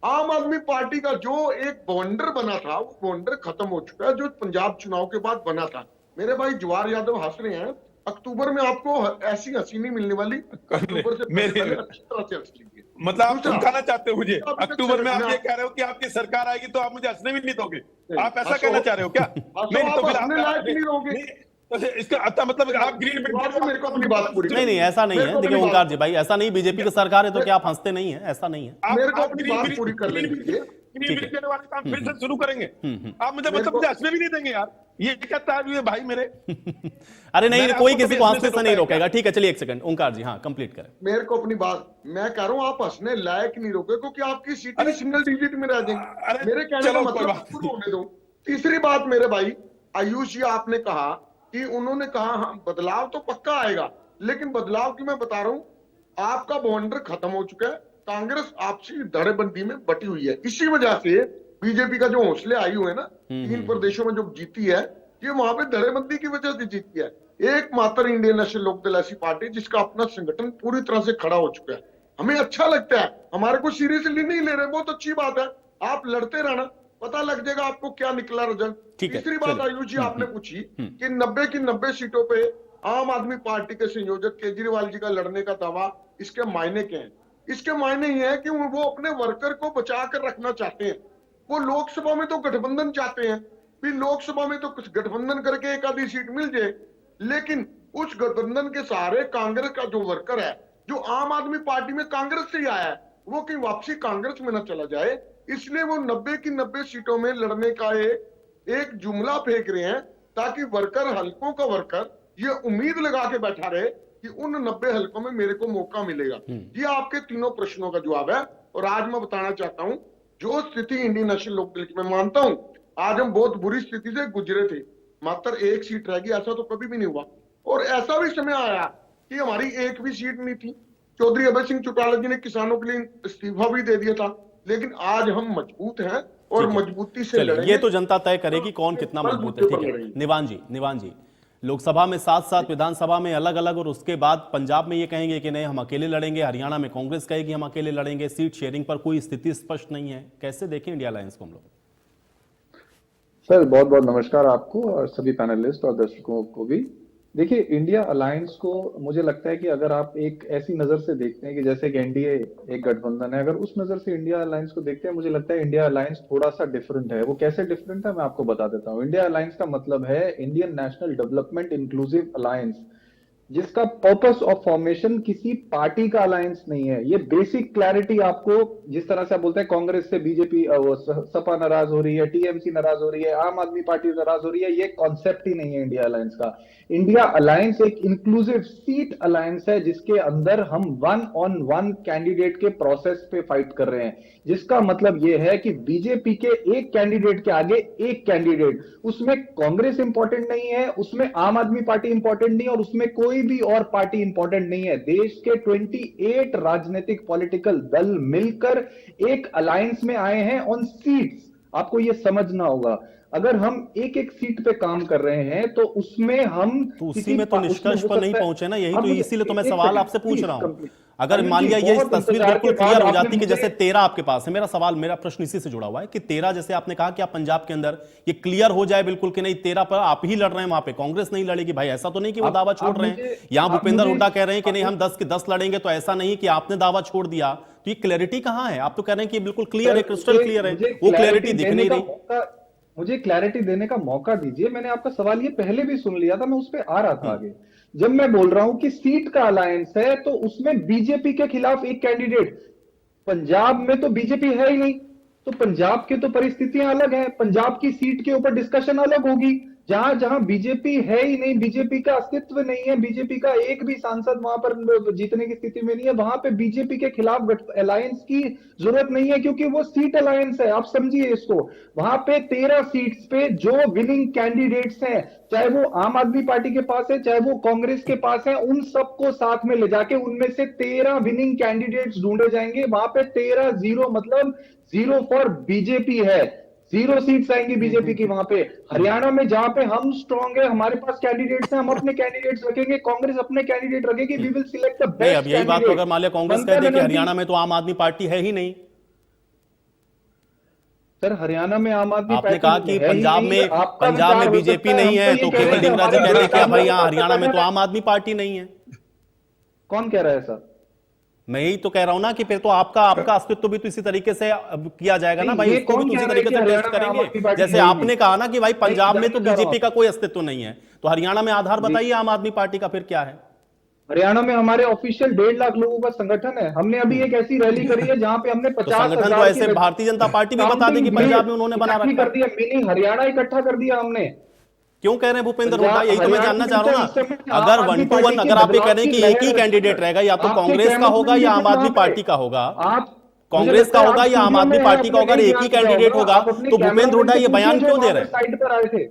आम आदमी पार्टी का जो एक बवंडर बना था, वो बवंडर खत्म हो चुका है, जो पंजाब चुनाव के बाद बना था। मेरे भाई जवाहर यादव हंस रहे हैं, अक्टूबर में आपको ऐसी हंसी नहीं मिलने वाली। अक्टूबर से पहले अच्छी तरह से हंस लीजिए। मतलब आप धमकाना चाहते हो मुझे? अक्टूबर में आप ये कह रहे हो कि आपकी सरकार आएगी तो आप मुझे हंसने भी नहीं दोगे? आप ऐसा कहना चाह रहे हो क्या? नहीं तो फिर आप इसका मतलब आप ग्रीन मेरे को अपनी बात पूरी नहीं ऐसा नहीं है। देखिए ओंकार जी भाई, ऐसा नहीं, बीजेपी की सरकार है तो क्या आप हंसते नहीं है? ऐसा नहीं है। मेरे को अपनी बात पूरी कर लेंगे, वाले काम फिर से शुरू करेंगे। आप मुझे मतलब हंसने भी नहीं देंगे यार, ये कहता है भाई मेरे। अरे नहीं, कोई किसी को हंसने से नहीं रोकेगा। ठीक है, चलिए 1 सेकंड ओंकार जी, हाँ कंप्लीट करें। मेरे को अपनी बात, मैं कह रहा हूँ आप हंसने लायक नहीं रोके, क्योंकि आपकी सीटें सिंगल डिजिट में रह जाएंगी। मेरे कहने का मतलब होने दो। तीसरी बात मेरे भाई आयुष जी, आपने कहा कि उन्होंने कहा हाँ बदलाव तो पक्का आएगा, लेकिन बदलाव की मैं बता रहा हूं, आपका बवंडर खत्म हो चुका है। कांग्रेस आपसी धड़ेबंदी में बटी हुई है। इसी वजह से बीजेपी का जो हौसले आई हुए ना 3 प्रदेशों में जो जीती है, ये वहां पे धड़ेबंदी की वजह से जीती है। एकमात्र इंडियन नेशनल लोकदल ऐसी पार्टी जिसका अपना संगठन पूरी तरह से खड़ा हो चुका है। हमें अच्छा लगता है, हमारे को सीरियसली नहीं ले रहे, बहुत अच्छी बात है। आप लड़ते रहना, पता लग जाएगा आपको क्या निकला रिजल्ट। तीसरी बात आयुष जी आपने पूछी कि 90 की 90 सीटों पे आम आदमी पार्टी के संयोजक केजरीवाल जी का लड़ने का दावा, इसके मायने क्या है? इसके मायने ये है कि वो अपने वर्कर को बचा कर रखना चाहते हैं। वो लोकसभा में तो गठबंधन चाहते हैं, फिर लोकसभा में तो कुछ गठबंधन करके एक आधी सीट मिल जाए, लेकिन उस गठबंधन के सहारे कांग्रेस का जो वर्कर है, जो आम आदमी पार्टी में कांग्रेस से ही आया है, वो कहीं वापसी कांग्रेस में न चला जाए, इसलिए वो 90 की 90 सीटों में लड़ने का एक जुमला फेंक रहे हैं, ताकि वर्कर, हल्कों का वर्कर ये उम्मीद लगा के बैठा रहे कि उन 90 हल्कों में मेरे को मौका मिलेगा। ये आपके तीनों प्रश्नों का जवाब है। और आज मैं बताना चाहता हूं, जो स्थिति इंडियन नेशनल लोकदल की, मैं मानता हूं आज हम बहुत बुरी स्थिति से गुजरे थे, मात्र 1 सीट रहेगी, ऐसा तो कभी भी नहीं हुआ। और ऐसा भी समय आया कि हमारी 1 भी सीट नहीं थी। चौधरी अभय सिंह चौटाला जी ने किसानों के लिए इस्तीफा भी दे दिया था, लेकिन आज हम मजबूत हैं और मजबूती से लड़ेंगे। ये तो जनता तय करेगी कौन कितना मजबूत है। ठीक है निवान जी, लोकसभा में 7-7, विधानसभा में अलग अलग, और उसके बाद पंजाब में ये कहेंगे कि नहीं हम अकेले लड़ेंगे, हरियाणा में कांग्रेस कहेगी हम अकेले लड़ेंगे, सीट शेयरिंग पर कोई स्थिति स्पष्ट नहीं है। कैसे देखें इंडिया अलायंस को हम लोग? सर बहुत बहुत नमस्कार आपको और सभी पैनलिस्ट और दर्शकों को भी। देखिए, इंडिया अलायंस को मुझे लगता है कि अगर आप एक ऐसी नजर से देखते हैं कि जैसे कि एनडीए एक गठबंधन है, अगर उस नजर से इंडिया अलायंस को देखते हैं, मुझे लगता है इंडिया अलायंस थोड़ा सा डिफरेंट है। वो कैसे डिफरेंट है मैं आपको बता देता हूँ। इंडिया अलायंस का मतलब है Indian national development inclusive alliance, जिसका पर्पस ऑफ फॉर्मेशन किसी पार्टी का अलायंस नहीं है। ये बेसिक क्लैरिटी आपको, जिस तरह से आप बोलते हैं कांग्रेस से बीजेपी सपा नाराज हो रही है, टीएमसी नाराज हो रही है, आम आदमी पार्टी नाराज हो रही है, ये कॉन्सेप्ट ही नहीं है इंडिया अलायंस का। इंडिया अलायंस एक इंक्लूसिव सीट अलायंस है, जिसके अंदर हम 1-on-1 कैंडिडेट के प्रोसेस पे फाइट कर रहे हैं, जिसका मतलब यह है कि बीजेपी के एक कैंडिडेट के आगे एक कैंडिडेट, उसमें कांग्रेस इंपॉर्टेंट नहीं है, उसमें आम आदमी पार्टी इंपॉर्टेंट नहीं है और उसमें कोई भी और पार्टी इंपॉर्टेंट नहीं है। देश के 28 राजनीतिक पॉलिटिकल दल मिलकर एक अलायंस में आए हैं ऑन सीट्स। आपको यह समझना होगा, अगर हम एक एक सीट पे काम कर रहे हैं तो उसमें हम तो उसी में तो निष्कर्ष पर नहीं पहुंचे ना, यही तो, इसीलिए तो मैं सवाल आपसे पूछ रहा हूं। अगर मान लिया ये तस्वीर बिल्कुल क्लियर हो जाती कि जैसे 13 आपके पास है, मेरा प्रश्न इसी से जुड़ा हुआ है कि 13 जैसे आपने कहा कि आप पंजाब के अंदर ये क्लियर हो जाए बिल्कुल कि नहीं 13 पर आप ही लड़ रहे हैं, वहां पे कांग्रेस नहीं लड़ेगी। भाई ऐसा तो नहीं कि वो दावा छोड़ रहे हैं। यहां भूपेंद्र हुड्डा कह रहे हैं कि नहीं हम 10 के 10 लड़ेंगे, तो ऐसा नहीं कि आपने दावा छोड़ दिया। तो ये क्लैरिटी कहां है? आप तो कह रहे हैं कि बिल्कुल क्लियर है, क्रिस्टल क्लियर है, वो क्लैरिटी दिख नहीं रही। मुझे क्लैरिटी देने का मौका दीजिए। मैंने आपका सवाल ये पहले भी सुन लिया था, मैं उस पर आ रहा था आगे। जब मैं बोल रहा हूं कि सीट का अलायंस है तो उसमें बीजेपी के खिलाफ एक कैंडिडेट, पंजाब में तो बीजेपी है ही नहीं, तो पंजाब की तो परिस्थितियां अलग हैं, पंजाब की सीट के ऊपर डिस्कशन अलग होगी। जहां जहां बीजेपी है ही नहीं, बीजेपी का अस्तित्व नहीं है, बीजेपी का एक भी सांसद वहां पर जीतने की स्थिति में नहीं है, वहां पे बीजेपी के खिलाफ अलायंस की जरूरत नहीं है, क्योंकि वो सीट अलायंस है। आप समझिए इसको। वहां पे 13 सीट्स पे जो विनिंग कैंडिडेट्स हैं, चाहे वो आम आदमी पार्टी के पास है, चाहे वो कांग्रेस के पास है, उन सबको साथ में ले जाके उनमें से 13 विनिंग कैंडिडेट्स ढूंढे जाएंगे। वहां पे 13-0 मतलब 0 फॉर बीजेपी है। 0 सीट्स आएंगी बीजेपी की वहां पे। हरियाणा में जहां पे हम स्ट्रांग है, हमारे पास कैंडिडेट्स हैं, हम अपने कैंडिडेट्स रखेंगे, कांग्रेस अपने कैंडिडेट रखेगी। We will select the best. अब यही बात तो अगर मान लिया कांग्रेस कह दे कि हरियाणा में तो आम आदमी पार्टी है ही नहीं। सर हरियाणा में आम आदमी आपने कहा कि पंजाब में बीजेपी नहीं है, तो केवल ढींगरा जी कह रहे हैं भाई यहाँ हरियाणा में तो आम आदमी पार्टी नहीं है। कौन कह रहा है सर? मैं यही तो कह रहा हूं ना कि फिर तो आपका अस्तित्व भी तो इसी तरीके से किया जाएगा ना भाई, उसको भी तो इसी तरीके से टेस्ट करेंगे। जैसे आपने कहा ना कि भाई पंजाब में तो बीजेपी का कोई अस्तित्व नहीं है, तो हरियाणा में आधार बताइए आम आदमी पार्टी का फिर क्या है? हरियाणा में हमारे ऑफिशियल 1.5 लाख लोगों का संगठन है। हमने अभी एक ऐसी रैली करी है जहां पे हमने 50 संगठन तो ऐसे भारतीय जनता पार्टी भी बता देगी पंजाब में उन्होंने बना रखा कर दिया, मिनी हरियाणा इकट्ठा कर दिया हमने। क्यों कह रहे हैं भूपेंद्र हुड्डा? यही तो मैं जानना चाह रहा हूं ना। अगर 1-to-1 अगर आप ये कह रहे हैं कि एक ही कैंडिडेट रहेगा, या तो कांग्रेस का होगा या आम आदमी पार्टी का होगा, कांग्रेस का होगा या आम आदमी पार्टी का होगा, एक ही कैंडिडेट होगा, तो भूपेंद्र हुड्डा ये बयान क्यों दे रहे हैं? साइड पर आए थे।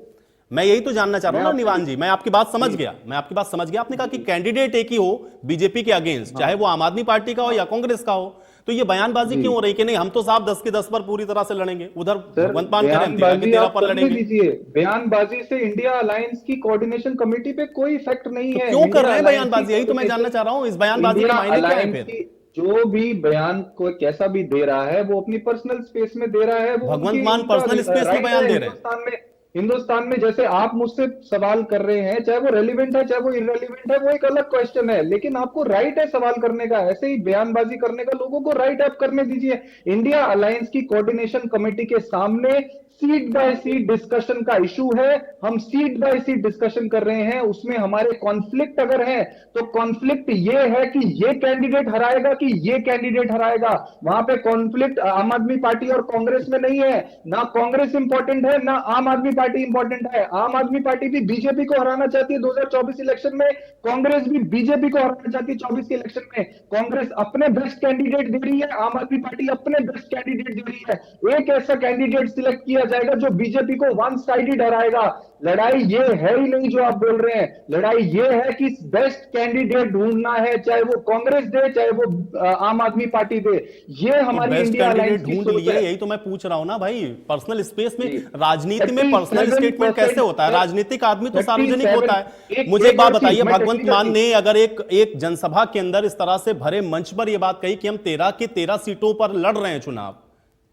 मैं यही तो जानना चाह रहा हूं ना निवान जी। मैं आपकी बात समझ गया। आपने कहा कि कैंडिडेट एक ही हो बीजेपी के अगेंस्ट, चाहे वो आम आदमी पार्टी का हो या कांग्रेस का हो, तो ये बयानबाजी क्यों हो रही कि नहीं हम तो साहब 10 के 10 पर पूरी तरह से लड़ेंगे, उधर भगवंत मान करें 13 पर लड़ेंगे। बयानबाजी से इंडिया अलायंस की कोऑर्डिनेशन कमेटी पे कोई इफेक्ट नहीं है। क्यों कर रहे हैं बयानबाजी? यही तो मैं जानना चाह रहा हूं। इस बयानबाजी के मायने क्या है फिर? जो भी बयान को कैसा भी दे रहा है वो अपनी पर्सनल स्पेस में दे रहा है। भगवंत मान पर्सनल स्पेस में बयान दे रहे हैं। हिंदुस्तान में जैसे आप मुझसे सवाल कर रहे हैं, चाहे वो रेलिवेंट है चाहे वो इररेलिवेंट है, वो एक अलग क्वेश्चन है, लेकिन आपको राइट है सवाल करने का। ऐसे ही बयानबाजी करने का लोगों को राइट आप करने दीजिए। इंडिया अलायंस की कोऑर्डिनेशन कमेटी के सामने सीट बाय सीट डिस्कशन का इशू है। हम सीट बाय सीट डिस्कशन कर रहे हैं। उसमें हमारे कॉन्फ्लिक्ट अगर है तो कॉन्फ्लिक्ट ये है कि ये कैंडिडेट हराएगा कि ये कैंडिडेट हराएगा। वहां पे कॉन्फ्लिक्ट आम आदमी पार्टी और कांग्रेस में नहीं है। ना कांग्रेस इंपॉर्टेंट है ना आम आदमी पार्टी इंपॉर्टेंट है। आम आदमी पार्टी भी बीजेपी को हराना चाहती है 2024 इलेक्शन में, कांग्रेस भी बीजेपी को हराना चाहती है 24 के इलेक्शन में। कांग्रेस अपने बेस्ट कैंडिडेट दे रही है, आम आदमी पार्टी अपने बेस्ट कैंडिडेट दे रही है। एक ऐसा कैंडिडेट सिलेक्ट किया जाएगा जो बीजेपी को वन साइडेड हराएगा। लड़ाई ये है ही नहीं जो आप बोल रहे हैं। लड़ाई ये है कि बेस्ट कैंडिडेट ढूंढना है, चाहे वो कांग्रेस दे चाहे वो आम आदमी पार्टी दे। ये हमारी इंडिया अलायंस की सोच है। यही तो मैं पूछ रहा हूं ना भाई। पर्सनल स्पेस में राजनीति में पर्सनल स्टेटमेंट कैसे होता है? राजनीतिक आदमी तो सार्वजनिक होता है। मुझे एक बात बताइए, भगवंत मान ने अगर एक जनसभा के अंदर इस तरह से भरे मंच पर यह बात कही कि हम 13 की 13 सीटों पर लड़ रहे हैं चुनाव,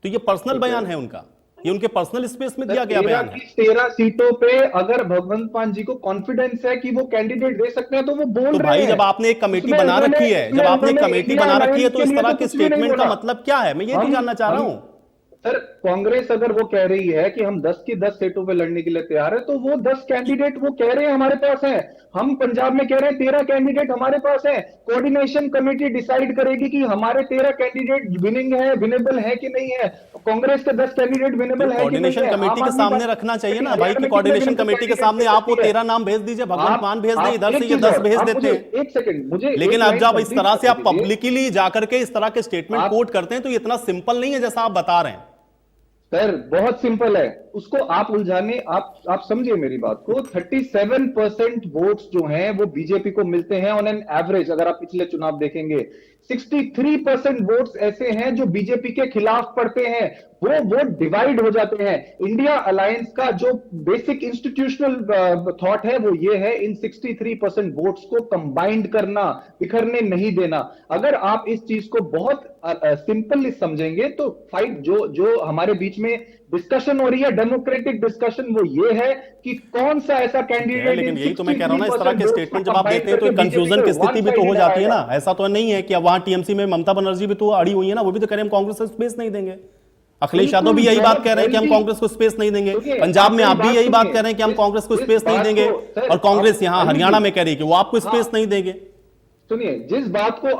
तो ये पर्सनल बयान है उनका। ये उनके पर्सनल स्पेस में दिया गया बयान है। 13 सीटों पे अगर भगवंत मान जी को कॉन्फिडेंस है कि वो कैंडिडेट दे सकते हैं तो वो बोल रहे हैं। तो भाई जब आपने एक कमेटी बना रखी है, जब आपने कमेटी बना रखी है, तो इस तरह के स्टेटमेंट का मतलब क्या है, मैं ये नहीं जानना चाह रहा हूं। सर कांग्रेस अगर वो कह रही है कि हम 10 की 10 सीटों पे लड़ने के लिए तैयार है, तो वो 10 कैंडिडेट वो कह रहे हैं हमारे पास है। हम पंजाब में कह रहे हैं 13 कैंडिडेट हमारे पास है। कोऑर्डिनेशन कमेटी डिसाइड करेगी कि हमारे 13 कैंडिडेट विनिंग है, विनेबल है कि नहीं है। कांग्रेस के 10 कैंडिडेट विनेबल है कि नहीं है। कोऑर्डिनेशन कमेटी के सामने रखना चाहिए ना भाई, कि कोऑर्डिनेशन कमेटी के सामने आप वो 13 नाम भेज दीजिए, भगवंत मान भेज दें, इधर से ये 10 भेज देते हैं। एक सेकंड मुझे, लेकिन अब जब इस तरह से आप पब्लिकली जाकर के इस तरह के स्टेटमेंट कोट करते हैं, तो ये इतना सिंपल नहीं है जैसा आप बता रहे हैं। सर बहुत सिंपल है, उसको आप उलझाने, आप समझिए मेरी बात को। 37% वोट्स जो हैं वो बीजेपी को मिलते हैं ऑन एन एवरेज। अगर आप पिछले चुनाव देखेंगे 63% वोट्स ऐसे हैं जो बीजेपी के खिलाफ पड़ते हैं, वो वोट डिवाइड हो जाते हैं। इंडिया अलायंस का जो बेसिक इंस्टीट्यूशनल थॉट है वो ये है, इन 63% वोट्स को कंबाइंड करना, बिखरने नहीं देना। अगर आप इस चीज को बहुत सिंपल समझेंगे तो फाइट जो हमारे बीच में डिस्कशन हो रही है, डेमोक्रेटिक डिस्कशन, वो ये है कि कौन सा ऐसा कैंडिडेट। लेकिन यही तो मैं कह रहा हूं ना, इस तरह के स्टेटमेंट जब आप देते हैं तो कंफ्यूजन की स्थिति भी तो हो जाती है ना। ऐसा तो नहीं है कि अब वहां टीएमसी में ममता बनर्जी भी तो अड़ी हुई है ना, वो भी तो कह रहे हैं हम कांग्रेस को स्पेस नहीं देंगे। अखिलेश यादव भी यही बात कह रहे हैं कि हम कांग्रेस को स्पेस नहीं देंगे। पंजाब में आप भी यही बात कह रहे हैं कि हम कांग्रेस को स्पेस नहीं देंगे, और कांग्रेस यहां हरियाणा में कह रही है कि वो आपको स्पेस नहीं देंगे। सुनिए, जिस बात को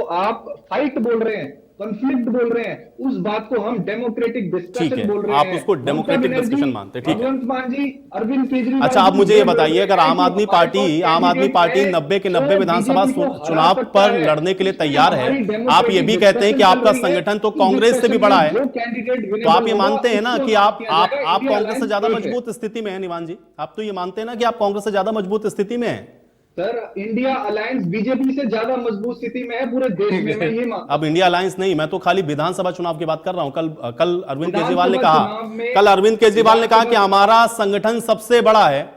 आप फाइट बोल रहे हैं, कॉन्फ्लिक्ट बोल रहे हैं, उस बात को हम डेमोक्रेटिक डिस्कशन बोल रहे हैं। आप उसको डेमोक्रेटिक डिस्कशन मानते हैं, ठीक है। भगवंत मान जी, अरविंद केजरीवाल। अच्छा, आप मुझे ये बताइए, अगर आम आदमी पार्टी 90 के 90 विधानसभा चुनाव पर लड़ने के लिए तैयार है, आप ये भी कहते हैं कि आपका संगठन तो कांग्रेस से भी बड़ा है, तो आप ये मानते हैं ना कि आप कांग्रेस से ज्यादा मजबूत स्थिति में है। निवान जी, आप तो ये मानते हैं ना कि आप कांग्रेस से ज्यादा मजबूत स्थिति में है। सर इंडिया अलायंस बीजेपी से ज्यादा मजबूत स्थिति में है पूरे देश में, मैं ये मानता हूं। अब इंडिया अलायंस नहीं, मैं तो खाली विधानसभा चुनाव की बात कर रहा हूं। कल अरविंद केजरीवाल ने कहा कि हमारा संगठन सबसे बड़ा है,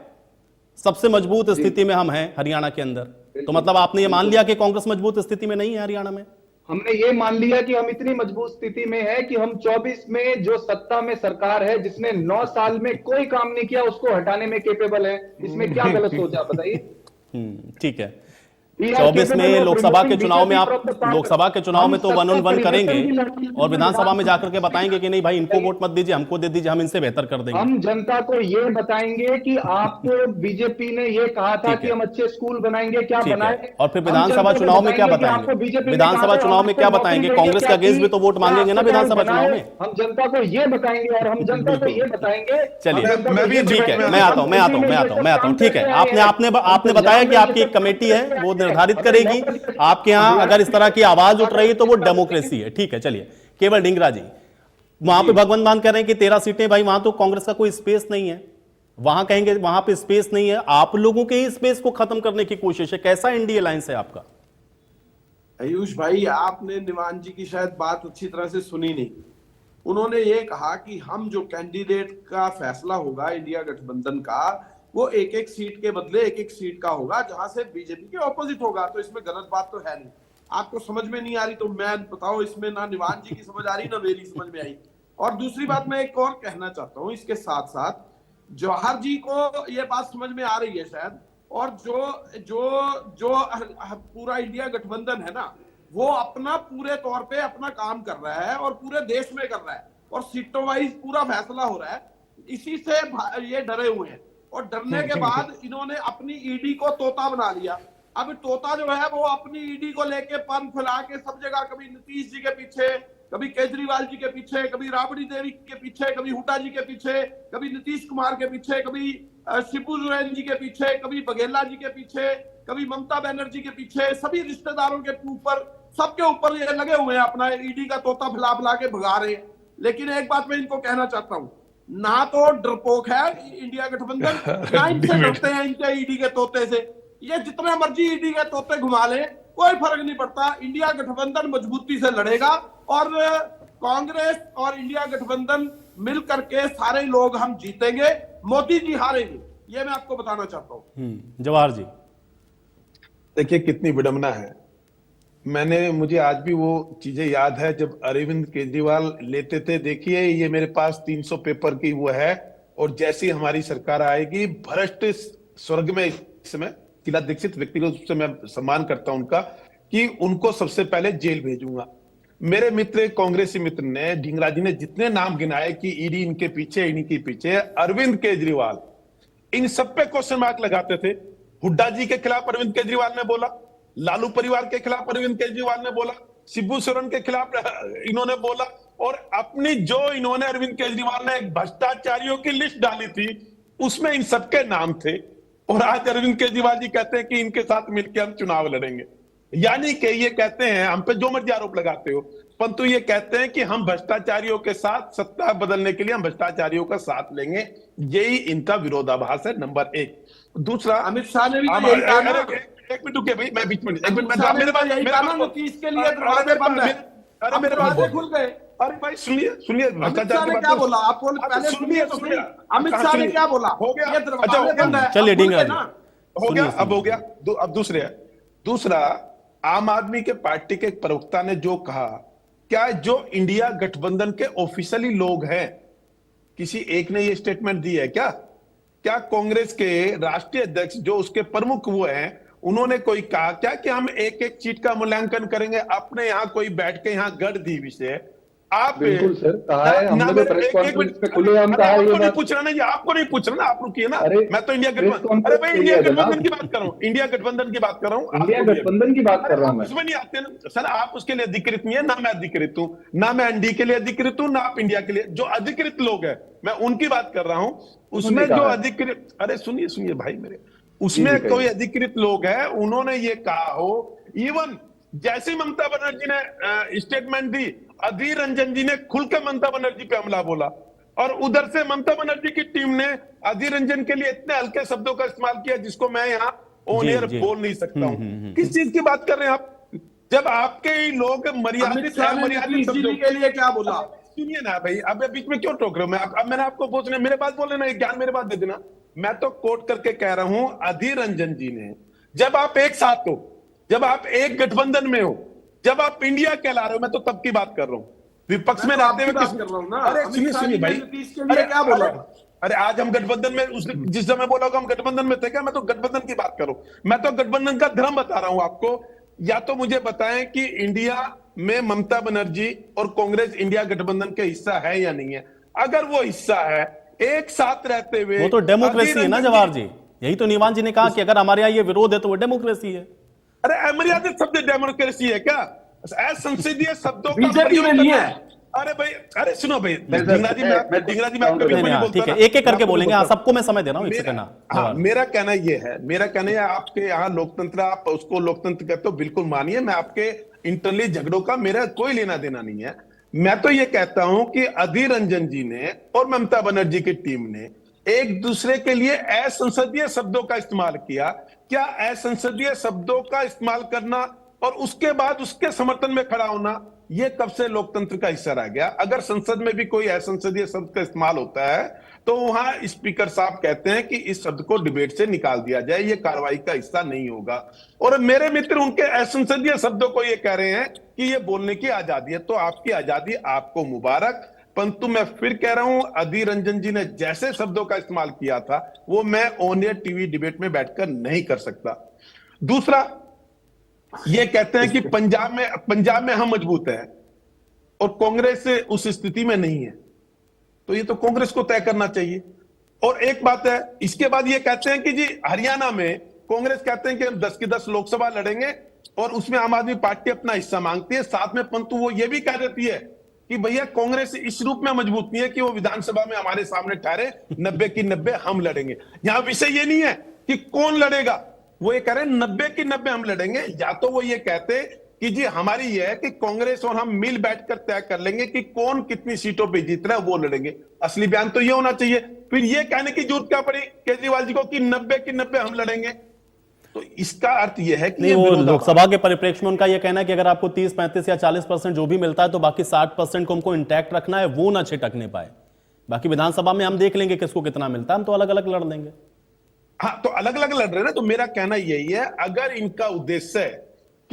सबसे मजबूत स्थिति में हम हैं हरियाणा के अंदर। तो मतलब आपने ये मान लिया कि कांग्रेस मजबूत स्थिति में नहीं है हरियाणा में? हमने ये मान लिया कि हम इतनी मजबूत स्थिति में है कि हम 24 में जो सत्ता में सरकार है, जिसने 9 साल में कोई काम नहीं किया, उसको हटाने में केपेबल है। इसमें क्या गलत सोचा बताइए? ठीक है। 24 में लोकसभा के चुनाव में आप लोकसभा के चुनाव में तो 1-on-1 करेंगे और विधानसभा में जाकर के बताएंगे कि नहीं भाई इनको वोट मत दीजिए, हमको दे दीजिए, हम इनसे बेहतर कर देंगे। हम जनता को ये बताएंगे कि आपको बीजेपी ने ये कहा था कि हम अच्छे स्कूल बनाएंगे, क्या बनाए। और फिर विधानसभा चुनाव में क्या बताएंगे? विधानसभा चुनाव में क्या बताएंगे? कांग्रेस का अगेंस्ट भी तो वोट मांगेंगे ना विधानसभा चुनाव में। हम जनता को ये बताएंगे और हम जनता को ये बताएंगे। चलिए ठीक है, मैं आता हूं। ठीक है, आपने बताया कि आपकी एक कमेटी है, वो निर्धारित करेगी। आपके यहां अगर इस तरह की आवाज उठ रही है तो वो डेमोक्रेसी है, ठीक है। चलिए, केवल ढींगरा जी, वहां पे भगवंत मान कह रहे हैं कि 13 सीटें, भाई वहां तो कांग्रेस का कोई स्पेस नहीं है, वहां कहेंगे वहां पे स्पेस नहीं है। आप लोगों के ही स्पेस को खत्म करने की कोशिश है। कैसा इंडिया अलायंस है आपका? आयुष भाई, आपने निवान जी की शायद बात अच्छी तरह से सुनी नहीं। उन्होंने ये कहा कि हम जो कैंडिडेट का फैसला होगा इंडिया गठबंधन का, वो एक एक सीट के बदले एक एक सीट का होगा जहां से बीजेपी के ऑपोजिट होगा। तो इसमें गलत बात तो है नहीं। आपको समझ में नहीं आ रही तो मैं बताओ, इसमें ना निवान जी की समझ आ रही ना मेरी समझ में आई। और दूसरी बात मैं एक और कहना चाहता हूं, इसके साथ साथ जवाहर जी को ये बात समझ में आ रही है शायद, और जो पूरा इंडिया गठबंधन है ना, वो अपना पूरे तौर पे अपना काम कर रहा है और पूरे देश में कर रहा है और सीटों वाइज पूरा फैसला हो रहा है। इसी से ये डरे हुए हैं और डरने के बाद इन्होंने अपनी ईडी को तोता बना लिया। अब तोता जो है वो अपनी ईडी को लेके पंख फैला के सब जगह, कभी नीतीश जी के पीछे, कभी केजरीवाल जी के पीछे, कभी राबड़ी देवी के पीछे, कभी हुड्डा जी के पीछे, कभी नीतीश कुमार के पीछे, कभी शिबू सोरेन जी के पीछे, कभी बघेला जी के पीछे, कभी ममता बनर्जी के पीछे, सभी रिश्तेदारों के ऊपर, सबके ऊपर ये लगे हुए हैं, अपना ईडी का तोता फैला के भगा रहे हैं। लेकिन एक बात मैं इनको कहना चाहता हूँ, ना तो डरपोक है इंडिया गठबंधन, ना इनसे डरते हैं इनके ईडी के तोते से। ये जितने मर्जी ईडी के तोते घुमा ले, कोई फर्क नहीं पड़ता। इंडिया गठबंधन मजबूती से लड़ेगा और कांग्रेस और इंडिया गठबंधन मिल करके सारे लोग हम जीतेंगे, मोदी जी हारेंगे। ये मैं आपको बताना चाहता हूं। जवाहर जी, देखिए कितनी विडंबना है मुझे आज भी वो चीजें याद है जब अरविंद केजरीवाल लेते थे। देखिए ये मेरे पास 300 पेपर की वो है, और जैसी हमारी सरकार आएगी भ्रष्ट स्वर्ग में इस समय शीला दीक्षित व्यक्तिगत रूप से मैं सम्मान करता हूं उनका, कि उनको सबसे पहले जेल भेजूंगा। मेरे मित्र कांग्रेसी मित्र ने, ढींगरा जी ने जितने नाम गिनाए कि ईडी इनके पीछे, इनके पीछे, अरविंद केजरीवाल इन सब पे क्वेश्चन मार्क लगाते थे। हुड्डा जी के खिलाफ अरविंद केजरीवाल ने बोला, लालू परिवार के खिलाफ अरविंद केजरीवाल ने बोला, शिबू सोरेन के खिलाफ इन्होंने बोला, और अपनी जो इन्होंने अरविंद केजरीवाल ने एक भ्रष्टाचारियों की लिस्ट डाली थी उसमें इन सबके नाम थे। और आज अरविंद केजरीवाल जी कहते हैं कि इनके साथ मिलकर हम चुनाव लड़ेंगे। यानी कि ये कहते हैं, हम पे जो मर्जी आरोप लगाते हो, परंतु ये कहते हैं कि हम भ्रष्टाचारियों के साथ, सत्ता बदलने के लिए हम भ्रष्टाचारियों का साथ लेंगे। यही इनका विरोधाभास है, नंबर एक। दूसरा, अमित शाह ने भी तो यही कहा ना। एक मिनट रुकिए भाई, मैं बीच में इसके लिए दरवाजे बंद है। अरे मेरे बात खुल गए। अरे भाई सुनिए सुनिए, अमित शाह ने क्या बोला आपको पहले सुनिए तो सही। अमित शाह ने क्या बोला? हो गया, ये दरवाजे बंद है। चलिए ढींगरा जी, हो गया, अब हो गया। अब दूसरा, आम आदमी के पार्टी के एक प्रवक्ता ने जो कहा, क्या जो इंडिया गठबंधन के ऑफिशियली लोग हैं, किसी एक ने ये स्टेटमेंट दी है क्या? क्या कांग्रेस के राष्ट्रीय अध्यक्ष जो उसके प्रमुख वो हैं, उन्होंने कोई कहा क्या कि हम एक एक सीट का मूल्यांकन करेंगे? अपने यहाँ कोई बैठ के यहाँ गढ़ दी विषय आप बिल्कुल सर, कहा है हमने तो प्रेस कॉन्फ्रेंस में खुलेआम कहा है ये बात। पूछ रहा ना, ये आपको नहीं पूछ रहा ना, आप रुकिए ना। अरे मैं तो इंडिया गठबंधन, अरे भाई इंडिया गठबंधन की बात कर रहा हूँ, इंडिया गठबंधन की बात कर रहा हूँ, इंडिया गठबंधन की बात कर रहा हूँ मैं। उसमें नहीं आते ना सर, आप उसके लिए अधिकृत नहीं है, ना मैं अधिकृत हूँ, ना मैं एनडी के लिए अधिकृत हूँ, ना आप इंडिया के लिए। जो अधिकृत लोग हैं मैं उनकी बात कर रहा हूँ। उसमें जो अधिकृत, अरे सुनिए भाई मेरे, उसमें कोई अधिकृत लोग हैं, उन्होंने ये कहा हो, इवन जैसे ममता बनर्जी ने स्टेटमेंट दी, अधीर रंजन जी ने खुल के ममता बनर्जी पे हमला बोला, और उधर से ममता बनर्जी की टीम ने अधीर रंजन के लिए इतने हल्के शब्दों का इस्तेमाल किया जिसको मैं यहाँ ऑन एयर बोल नहीं सकता हूँ। किस चीज की बात कर रहे हैं आप? जब आपके ही लोग मर्यादित शब्दों के लिए क्या बोला? सुनिए ना भाई, अब बीच में क्यों टोक रहे हो? अब मैंने आपको पूछना, मेरे पास बोले ना, ज्ञान मेरे पास दे देना। मैं तो कोट करके कह रहा हूं, अधीर रंजन जी ने, जब आप एक साथ हो, जब आप एक गठबंधन में हो, जब आप इंडिया कहला रहे हो, मैं तो तब की बात कर रहा हूं, विपक्ष में रहते हुए किस कर रहा हूं ना। अरे सुनिए भाई, अरे क्या बोला? अरे आज हम गठबंधन में, उसने जिस समय बोला होगा हम गठबंधन में थे क्या? मैं तो गठबंधन की बात करूं, मैं तो गठबंधन का धर्म बता रहा हूं आपको। या तो मुझे बताएं कि इंडिया में ममता बनर्जी और कांग्रेस इंडिया गठबंधन का हिस्सा है या नहीं है। अगर वो हिस्सा है, एक साथ रहते हुए, वो तो डेमोक्रेसी है ना जवाहर जी। यही तो निवान जी ने कहा कि अगर हमारे यहाँ ये विरोध है तो वो डेमोक्रेसी है। अरे अमर्यादित शब्द डेमोक्रेसी है क्या? असंसदीय शब्दों का बीजेपी में नहीं है। अरे भाई, अरे सुनो भाई, ढींगरा जी मैं आपको ठीक है, एक एक करके बोलेंगे। हाँ, सबको मैं समय दे रहा हूँ, एक सेकंड। हाँ, मेरा कहना ये है, आपके यहाँ लोकतंत्र, आप उसको लोकतंत्र कहते हो, बिल्कुल मानिए। मैं आपके इंटरनली झगड़ों का मेरा कोई लेना देना नहीं है। मैं तो ये कहता हूं कि अधीर रंजन जी ने और ममता बनर्जी की टीम ने एक दूसरे के लिए असंसदीय शब्दों का इस्तेमाल किया। क्या असंसदीय शब्दों का इस्तेमाल करना और उसके बाद उसके समर्थन में खड़ा होना, यह कब से लोकतंत्र का हिस्सा रह गया? अगर संसद में भी कोई असंसदीय शब्द का इस्तेमाल होता है तो वहां स्पीकर साहब कहते हैं कि इस शब्द को डिबेट से निकाल दिया जाए, ये कार्रवाई का हिस्सा नहीं होगा। और मेरे मित्र उनके असंसदीय शब्दों को ये कह रहे हैं कि ये बोलने की आजादी है। तो आपकी आजादी, आपको मुबारक। परंतु मैं फिर कह रहा हूं, अधीर रंजन जी ने जैसे शब्दों का इस्तेमाल किया था वो मैं ऑन एयर टीवी डिबेट में बैठकर नहीं कर सकता। दूसरा, ये कहते हैं कि पंजाब में हम मजबूत हैं और कांग्रेस उस स्थिति में नहीं है। तो ये तो कांग्रेस को तय करना चाहिए। और एक बात है, इसके बाद ये कहते हैं कि जी हरियाणा में कांग्रेस कहते हैं कि हम 10 की 10 लोकसभा लड़ेंगे और उसमें आम आदमी पार्टी अपना हिस्सा मांगती है साथ में। परंतु वो ये भी कह देती है कि भैया कांग्रेस इस रूप में मजबूत नहीं है कि वो विधानसभा में हमारे सामने ठहरे 90 की 90 हम लड़ेंगे। यहां विषय ये नहीं है कि कौन लड़ेगा, वो ये कह रहे हैं 90 की 90 हम लड़ेंगे। या तो वो ये कहते कि जी हमारी ये है कि कांग्रेस और हम मिल बैठकर तय कर लेंगे कि कौन कितनी सीटों पे जीत रहा है, वो लड़ेंगे। असली बयान तो ये होना चाहिए। फिर ये कहने की जरूरत क्या पड़ी केजरीवाल जी को कि 90 की 90 हम लड़ेंगे? तो इसका अर्थ यह है कि वो लोकसभा के परिप्रेक्ष्य में उनका यह कहना है कि अगर आपको 30, 35 या 40% जो भी मिलता है तो बाकी 60% को हमको इंटैक्ट रखना है, वो ना छिटकने पाए। बाकी विधानसभा में हम देख लेंगे किसको कितना मिलता है, हम तो अलग अलग लड़ देंगे। हाँ, तो अलग अलग लड़ रहे हैं ना। तो मेरा कहना यही है, अगर इनका उद्देश्य है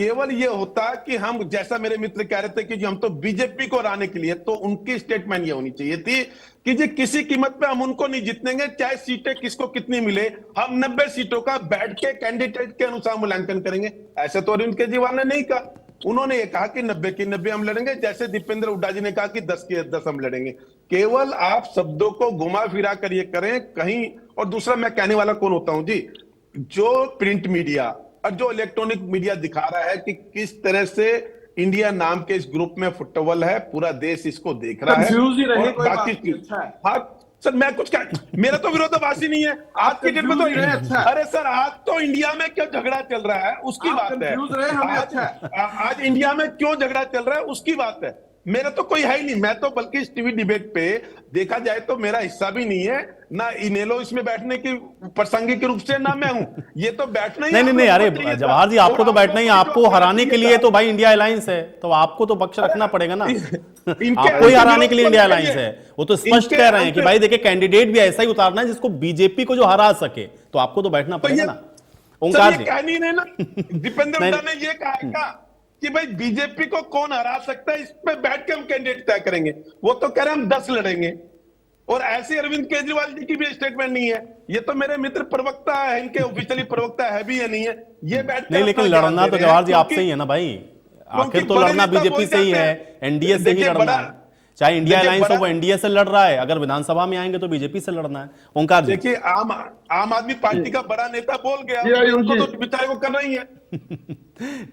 केवल ये होता कि हम, जैसा मेरे मित्र कह रहे थे कि जी हम तो बीजेपी को हराने के लिए, तो उनकी स्टेटमेंट ये होनी चाहिए थी कि जी किसी कीमत पे हम उनको नहीं जीतेंगे, चाहे सीटें किसको कितनी मिले, हम 90 सीटों का बैठ के कैंडिडेट के अनुसार मूल्यांकन करेंगे। ऐसे तो अरविंद केजरीवाल ने नहीं कहा, उन्होंने ये कहा कि 90 की 90 हम लड़ेंगे, जैसे दीपेंद्र हुड्डा जी ने कहा कि 10 की 10 हम लड़ेंगे। केवल आप शब्दों को घुमा फिरा कर ये करें कहीं। और दूसरा, मैं कहने वाला कौन होता हूं जी, जो प्रिंट मीडिया और जो इलेक्ट्रॉनिक मीडिया दिखा रहा है कि किस तरह से इंडिया नाम के इस ग्रुप में फुटबॉल है, पूरा देश इसको देख रहा है। कंफ्यूज ही रहे, और कोई बात बाकी नहीं, अच्छा है। हाँ सर, मैं कुछ क्या, मेरा तो विरोधाभासी नहीं है। आज की डेट में तो अच्छा है। अरे सर, आज तो इंडिया में क्यों झगड़ा चल रहा है उसकी आप बात है। कंफ्यूज रहे, हमें अच्छा है। आज इंडिया में क्यों झगड़ा चल रहा है उसकी बात है। मेरा तो कोई है ही नहीं। मैं तो बल्कि इस टीवी डिबेट पे देखा जाए तो मेरा हिस्सा भी नहीं है, ना इनेलो इसमें बैठने की प्रासंगिक रूप से, ना मैं हूं। ये तो बैठना ही नहीं, अरे जवाहर जी, आपको तो बैठना ही, आपको हराने के लिए तो भाई इंडिया अलायंस है, तो आपको तो पक्ष रखना पड़ेगा ना। आपको ही हराने के लिए इंडिया अलायंस है, वो तो स्पष्ट कह रहे हैं कि भाई देखिए कैंडिडेट भी ऐसा ही उतारना है जिसको बीजेपी को जो हरा सके, तो आपको तो बैठना पड़ेगा ना। ओंकार जी कह नहीं रहे ना, दीपेंद्र हुड्डा ने ये कहा कि भाई बीजेपी को कौन हरा सकता है, इस पे बैठ के हम कैंडिडेट तय करेंगे। वो तो कह रहे हम 10 लड़ेंगे। और ऐसे अरविंद केजरीवाल जी की भी स्टेटमेंट नहीं है। ये तो मेरे मित्र प्रवक्ता है, इनके ऑफिशियली प्रवक्ता है भी या नहीं है, ये बैठ नहीं, लेकिन लड़ना तो जवाहर जी आपसे ही है ना भाई। आखिर तो लड़ना बीजेपी से ही है, एनडीए से ही लड़ना है। चाहे इंडिया अलायंस हो, वो एनडीए से लड़ रहा है, अगर विधानसभा में आएंगे तो बीजेपी से लड़ना है। ओंकार जी, देखिए, आम आदमी पार्टी का बड़ा नेता बोल गया, उनको तो बेचारे को करना ही है।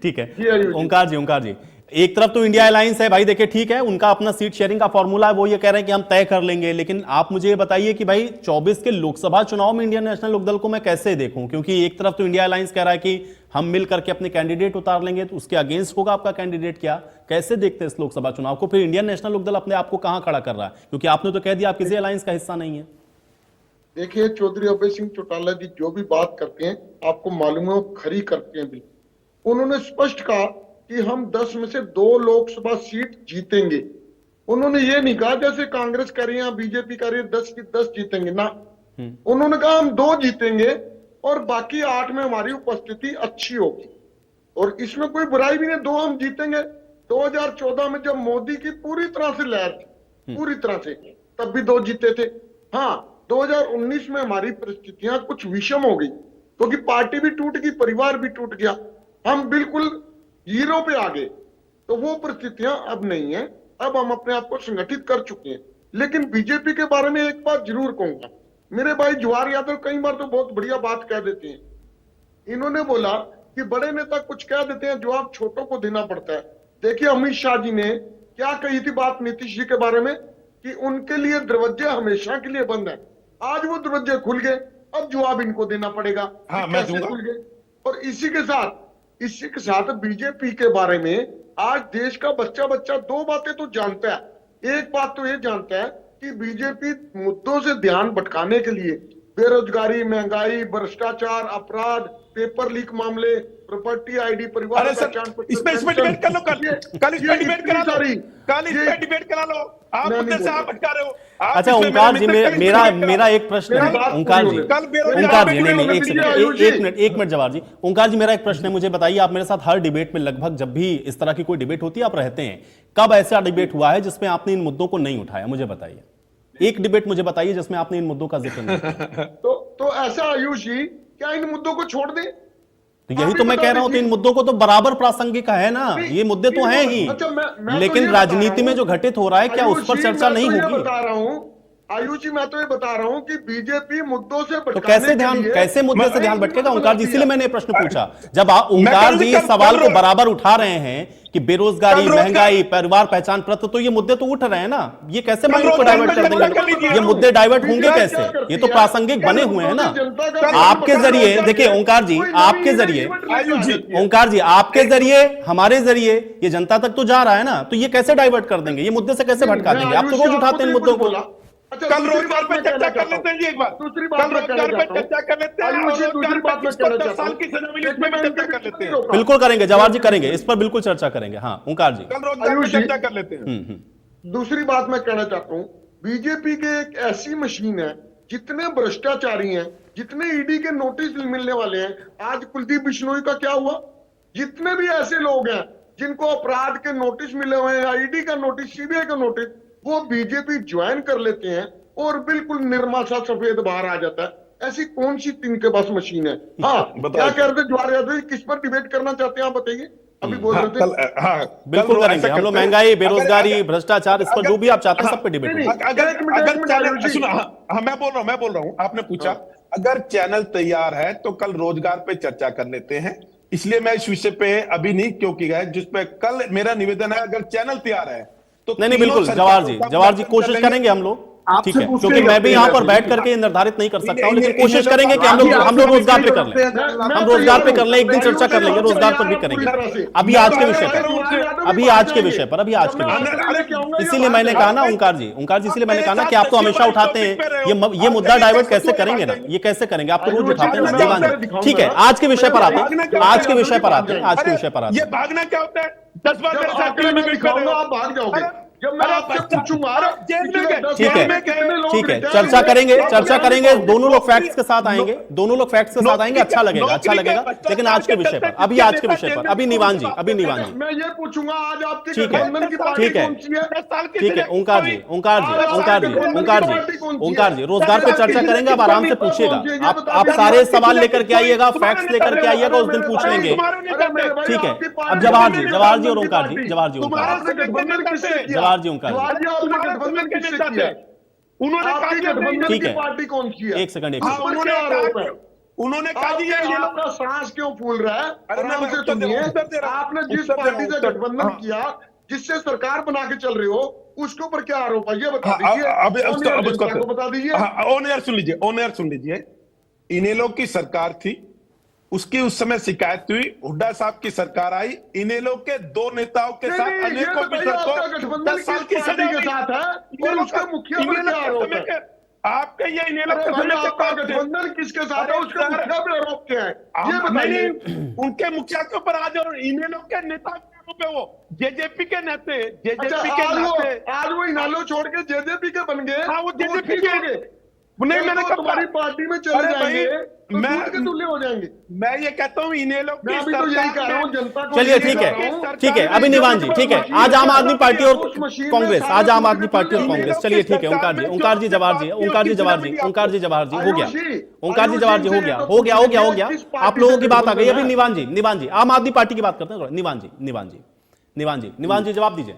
ठीक है ओंकार जी, एक तरफ तो इंडिया अलायंस है भाई, देखिए ठीक है, उनका अपना सीट शेयरिंग का फॉर्मूला है, वो ये कह रहे हैं कि हम तय कर लेंगे। लेकिन आप मुझे ये बताइए कि भाई 24 के लोकसभा चुनाव में इंडियन नेशनल लोकदल को मैं कैसे देखूं, क्योंकि एक तरफ तो इंडिया अलायंस कह रहा है कि हम मिल करके अपने कैंडिडेट उतार लेंगे, तो उसके अगेंस्ट होगा आपका कैंडिडेट। क्या कैसे देखते हैं इस लोकसभा चुनाव को? फिर इंडियन नेशनल लोकदल अपने आप को कहां खड़ा कर रहा है, क्योंकि आपने तो कह दिया आप किसी अलायंस का हिस्सा नहीं है। देखिए, चौधरी अभय सिंह चौटाला जी जो भी बात करते हैं आपको मालूम है वो खरी करते हैं भी। उन्होंने स्पष्ट कहा कि हम 10 में से 2 लोकसभा सीट जीतेंगे। उन्होंने ये नहीं कहा जैसे कांग्रेस कर रही है, बीजेपी कर रही है 10 की 10 जीतेंगे ना। उन्होंने कहा हम 2 जीतेंगे और बाकी 8 में हमारी उपस्थिति अच्छी होगी। और इसमें कोई बुराई भी नहीं, 2 हम जीतेंगे। 2014 में जब मोदी की पूरी तरह से लहर थी, पूरी तरह से, तब भी 2 जीते थे। हाँ, 2019 में हमारी परिस्थितियां कुछ विषम हो गई, क्योंकि पार्टी भी टूट गई, परिवार भी टूट गया, हम बिल्कुल जीरो पे आ गए। तो वो परिस्थितियां अब नहीं है, अब हम अपने आप को संगठित कर चुके हैं। लेकिन बीजेपी के बारे में एक बात जरूर कहूंगा, मेरे भाई जवाहर यादव कई बार तो बहुत बढ़िया बात कह देते हैं। इन्होंने बोला कि बड़े नेता कुछ कह देते हैं, जवाब छोटों को देना पड़ता है। देखिए, अमित शाह जी ने क्या कही थी बात नीतीश जी के बारे में, कि उनके लिए दरवाजे हमेशा के लिए बंद है। आज वो दरवाजे खुल गए, अब जवाब इनको देना पड़ेगा। हाँ, मैं कैसे खुल गए? और इसी के साथ बीजेपी के बारे में आज देश का बच्चा 2 बातें तो जानता है। एक बात तो ये जानता है कि बीजेपी मुद्दों से ध्यान भटकाने के लिए बेरोजगारी, महंगाई, भ्रष्टाचार, अपराध, पेपर लीक मामले, प्रॉपर्टी आईडी, परिवार पहचान पत्र, इसमें डिबेट कर लो, कल इस पे डिबेट करा लो, कल इस पे डिबेट करा लो। आप मुद्दे से आप भटका रहे हो। अच्छा ओंकार जी, मेरा एक प्रश्न है। ओंकार जी नहीं, एक मिनट जवाहर जी। ओंकार जी, मेरा एक प्रश्न है, मुझे बताइए, आप मेरे साथ हर डिबेट में लगभग जब भी इस तरह की कोई डिबेट होती है आप रहते हैं, कब ऐसा डिबेट हुआ है जिसमें आपने इन मुद्दों को नहीं उठाया? मुझे बताइए, एक डिबेट मुझे बताइए जिसमें आपने इन मुद्दों का जिक्र नहीं किया। तो ऐसा आयुष जी, क्या इन मुद्दों को छोड़ दें? तो यही तो मैं कह रहा हूं, तो इन मुद्दों को तो बराबर प्रासंगिक है ना, ये मुद्दे तो हैं ही। लेकिन राजनीति में जो घटित हो रहा है, क्या उस पर चर्चा नहीं होगी? बता रहा हूं आयुष जी, मैं तो ये बता रहा हूं कि बीजेपी मुद्दों से तो कैसे मुद्दे से ध्यान भटकेगा ओंकार जी? इसलिए मैंने प्रश्न पूछा। जब ओंकार जी इस सवाल को बराबर उठा रहे हैं कि बेरोजगारी, महंगाई, परिवार पहचान पत्र, तो ये मुद्दे तो उठ रहे हैं ना, ये कैसे माइंड को डाइवर्ट कर देंगे? ये मुद्दे डाइवर्ट होंगे कैसे? ये तो प्रासंगिक बने हुए हैं ना। आपके जरिए, देखिए ओंकार जी, आपके जरिए हमारे जरिए ये जनता तक तो जा रहा है ना, तो ये कैसे डाइवर्ट कर देंगे? ये मुद्दे से कैसे भटका देंगे? आप तो रोज उठाते हैं इन मुद्दों को। कल रोजगार पे चर्चा कर लेते हैं जी, एक बार दूसरी बात कल रोजगार पे चर्चा कर लेते हैं। दूसरी बात में कहना 10 साल की सजा मिली, उसमें भी चर्चा कर लेते हैं। बिल्कुल करेंगे जवाहर जी, करेंगे, इस पर बिल्कुल चर्चा करेंगे। हाँ ओंकार जी, कल रोजगार पे चर्चा कर लेते हैं। दूसरी बात मैं कहना चाहता हूँ, बीजेपी के एक ऐसी मशीन है, जितने भ्रष्टाचारी हैं, जितने ईडी के नोटिस मिलने वाले हैं। आज कुलदीप बिश्नोई का क्या हुआ? जितने भी ऐसे लोग हैं जिनको अपराध के नोटिस मिले हुए हैं, ईडी का नोटिस, सीबीआई का नोटिस, वो बीजेपी ज्वाइन कर लेते हैं और बिल्कुल निर्मा सा सफेद बाहर आ जाता है। ऐसी कौन सी इनके पास मशीन है? हाँ, क्या कह रहे थे जवाहर यादव जी, किस पर डिबेट करना चाहते हैं आप बताइए? अभी बोल रहे थे। बिल्कुल करेंगे हम लोग, महंगाई, बेरोजगारी, भ्रष्टाचार, इस पर जो भी आप चाहते हैं सब पे डिबेट। मैं बोल रहा हूं, आपने पूछा अगर चैनल तैयार है तो कल रोजगार पे चर्चा कर लेते हैं, इसलिए मैं इस विषय पे अभी नहीं क्योंकि गए, जिस पे कल मेरा निवेदन है अगर चैनल तैयार है तो नहीं बिल्कुल जवाहर जी कोशिश करेंगे हम लोग, ठीक है, क्योंकि मैं भी यहाँ पर बैठ करके निर्धारित नहीं कर सकता हूँ, लेकिन कोशिश करेंगे कि हम लोग रोजगार पे कर लें, हम रोजगार पे कर लें, एक दिन चर्चा कर लेंगे, रोजगार पर भी करेंगे। अभी आज के विषय पर इसीलिए मैंने कहा ना ओंकार जी, इसीलिए मैंने कहा ना कि आप तो हमेशा उठाते हैं ये मुद्दा डाइवर्ट कैसे करेंगे ना, ये कैसे करेंगे, आप तो रोज उठाते हैं ना दीवान। ठीक है, आज के विषय पर आते हैं, आज के विषय पर आते हैं। ये भागना क्या होता है? 10 बार मेरे साथ आप भाग जाओगे जब मैं आपसे पूछूंगा। ठीक है, चर्चा करेंगे, दोनों लोग फैक्ट्स के साथ आएंगे, अच्छा लगेगा, लेकिन आज के विषय पर, अभी निवान जी मैं ये पूछूंगा आज आपके गठबंधन की पार्टी कौन सी है? ठीक है, ओंकार जी रोजगार पे चर्चा करेंगे, आप आराम से पूछिएगा, आप सारे सवाल लेकर के आइएगा, फैक्ट्स लेकर के आइएगा, उस दिन पूछ लेंगे। ठीक है, अब जवाहर जी और ओंकार जी, जवाहर जी उन्होंने ठीक है, पार्टी कौन सी है? एक सेकंड, उन्होंने कहा कि आपका सांस क्यों फूल रहा है? आपने जिस पार्टी से गठबंधन किया, जिससे सरकार बना के चल रहे हो, उसके ऊपर क्या आरोप है ये बता दीजिए, बता दीजिए। ऑनर सुन लीजिए, इनेलो की सरकार थी, उसकी उस समय शिकायत हुई, हुड्डा साहब की सरकार आई, इनेलो के 2 नेताओं के साथ अनेकों गठबंधन 10 साल की सदी के साथ है और उसका मुखिया पर क्या आरोप है? आपके ये इनेलो आपका गठबंधन किसके साथ है, उसका मुखिया पर आरोप क्या है ये बताइए? उनके मुखिया के ऊपर आज और इनेलो के नेता के रूप में वो जेजेपी के नेता, आज वो इनेलो छोड़ के जेजेपी के बन गए। हाँ, वो जेजेपी के हो गए। नहीं, मैंने तुम्हारी पार्टी में चले जाएंगे तो दूध के तुल्य हो जाएंगे। मैं ये कहता हूँ इनेलो की मैं भी तो यही कह रहा हूँ जनता को। चलिए ठीक है, अभी निवान जी, ठीक है, आज आम आदमी पार्टी और कांग्रेस, चलिए ठीक है, ओंकार जी जवाहर जी, हो गया, आप लोगों की बात आ गई। अभी निवान जी आम आदमी पार्टी की बात करते हैं, निवान जी जवाब दीजिए।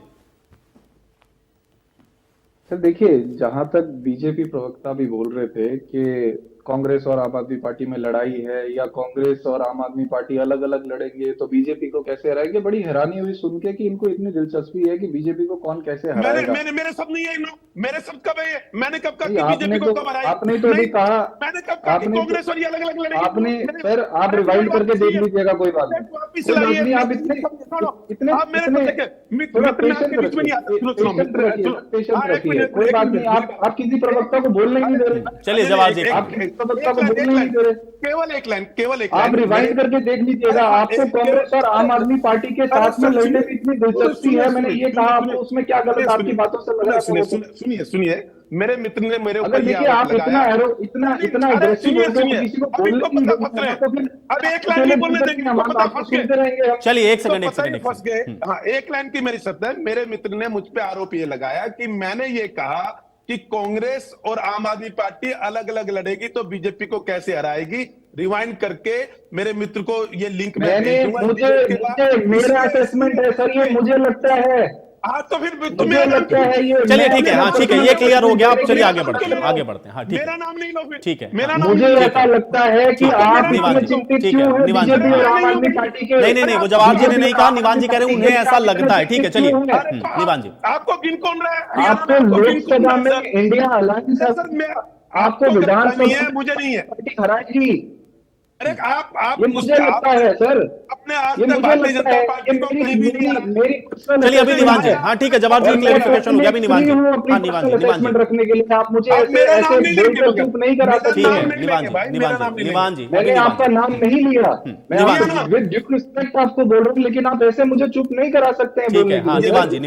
सर देखिए, जहां तक बीजेपी प्रवक्ता भी बोल रहे थे कि कांग्रेस और आम आदमी पार्टी में लड़ाई है या कांग्रेस और आम आदमी पार्टी अलग अलग लड़ेंगे तो बीजेपी को कैसे हराएंगे, बड़ी हैरानी हुई सुन के कि इनको इतनी दिलचस्पी है कि बीजेपी को कौन कैसे हराएगा। मेरे सब नहीं है, मेरे सब कब है? मैंने कब कहा कि बीजेपी को कब हराएगा? आपने तो भी कहा, मैंने कब कहा कि कांग्रेस और ये अलग अलग लड़ेंगे? आपने सर, आप रिवाइंड करके देख लीजिएगा, कोई बात नहीं, आप इतने पेशेंस रखिए, कोई बात नहीं, आप किसी प्रवक्ता को बोलने नहीं दे रहे। चलिए जवाब जी, आप प्रवक्ता को बोलने नहीं दे रहे। केवल एक लाइन आप रिवाइंड करके देख लीजिएगा, आपको कांग्रेस और आम आदमी पार्टी के साथ में लड़ने में इतनी दिलचस्पी है, मैंने ये कहा, आपको उसमें क्या गलत आपकी बातों से लगा? सुनिए, मेरे मित्र ने मेरे ऊपर देखिए, आप इतना एग्रेसिव हो गए, किसी को बोलने नहीं देते, तो फिर अब एक लाइन नहीं बोलने देंगे, आपको सुनते रहेंगे। चलिए एक सेकंड फंस गए। हाँ, एक लाइन की मेरी शर्त है। मेरे मित्र ने मुझ पे आरोप ये लगाया कि मैंने ये कहा कि कांग्रेस और आम आदमी पार्टी अलग अलग लड़ेगी तो बीजेपी को कैसे हराएगी। रिवाइंड करके मेरे मित्र को ये लिंक मेरा असेसमेंट है सर, ये मुझे लगता है। हाँ, तो फिर मुझे लगता है ये, चलिए ठीक है, हाँ ठीक है, ये क्लियर हो गया। आप चलिए आगे बढ़ते हैं। हाँ ठीक है, मेरा नाम नहीं लो फिर। ठीक है, मुझे ऐसा लगता है कि आप इतने चिंतित क्यों हैं बीजेपी और आम आदमी पार्टी के? नहीं, वो जवाहर जी ने नहीं कहा, निवान जी कह रहे हैं उन्हें ऐसा लगता है। ठीक है, चलिए निवान जी, आपको गिन कौन रहा है? आपको लोकसभा में इंडिया अलायंस, आपको विधानसभा मुझे नहीं है पार्टी हराएगी। अरे आप मुझे लगता है सर, अपने आज तक भारतीय जनता पार्टी को कहीं भी नहीं। चलिए अभी निवान जी, हाँ ठीक है, जवाब जी क्लैरिफिकेशन हो गया। अभी निवान जी, हाँ निवान जी रखने के लिए आप मुझे ऐसे नहीं करा सकते हैं। निवान जी, मैंने आपका नाम नहीं लिया, मैं विद ड्यू रिस्पेक्ट आपको बोल रहा हूँ, लेकिन आप ऐसे मुझे चुप नहीं करा सकते हैं। ठीक है, हाँ निवान जी,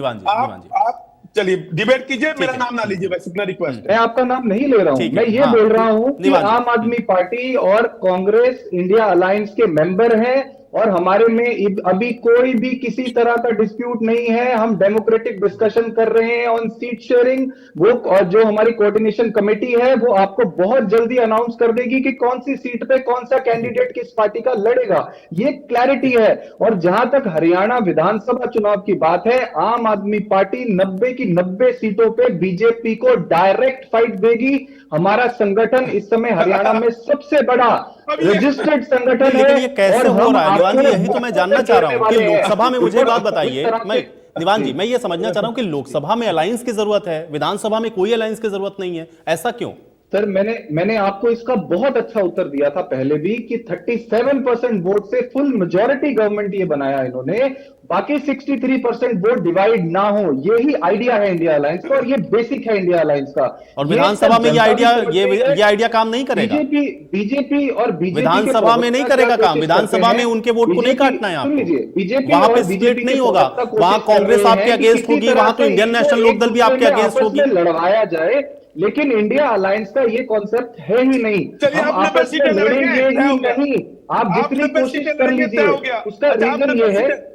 आप चलिए डिबेट कीजिए, मेरा नाम ना लीजिए, बस इतना रिक्वेस्ट है। मैं आपका नाम नहीं ले रहा हूँ, मैं ये बोल रहा हूँ कि आम आदमी पार्टी और कांग्रेस इंडिया अलायंस के मेंबर हैं और हमारे में अभी कोई भी किसी तरह का डिस्प्यूट नहीं है। हम डेमोक्रेटिक डिस्कशन कर रहे हैं ऑन सीट शेयरिंग। वो और जो हमारी कोऑर्डिनेशन कमेटी है वो आपको बहुत जल्दी अनाउंस कर देगी कि कौन सी सीट पे कौन सा कैंडिडेट किस पार्टी का लड़ेगा, ये क्लैरिटी है। और जहां तक हरियाणा विधानसभा चुनाव की बात है, आम आदमी पार्टी 90 की 90 सीटों पे बीजेपी को डायरेक्ट फाइट देगी। हमारा संगठन इस समय हरियाणा में सबसे बड़ा रजिस्टर्ड संगठन है। लेकिन ये कैसे हो रहा है निवान जी, यही तो मैं जानना चाह रहा हूं कि लोकसभा में, मुझे एक बात बताइए, मैं निवान जी मैं ये समझना चाह रहा हूं कि लोकसभा में अलायंस की जरूरत है, विधानसभा में कोई अलायंस की जरूरत नहीं है, ऐसा क्यों? सर मैंने आपको इसका बहुत अच्छा उत्तर दिया था पहले भी कि 37% वोट से फुल मेजॉरिटी गवर्नमेंट ये बनाया इन्होंने, बाकी 63% वोट डिवाइड ना हो, यही आइडिया है इंडिया अलायंस का और ये बेसिक है इंडिया अलायंस का। और विधानसभा में ये आइडिया काम नहीं करेगा। बीजेपी और बीजेपी विधानसभा में नहीं करेगा काम, विधानसभा में उनके वोट को नहीं काटना है आपको, बीजेपी वहां पे स्प्लिट नहीं होगा, वहां कांग्रेस आपके अगेंस्ट होगी, वहां तो इंडियन नेशनल लोकदल भी आपके अगेंस्ट होगी, लड़वाया जाए। लेकिन इंडिया अलायंस का ये कॉन्सेप्ट है ही नहीं। हम आपस में लड़ेंगे ही नहीं। आप जितनी कोशिश कर लीजिए, उसका रीजन ये है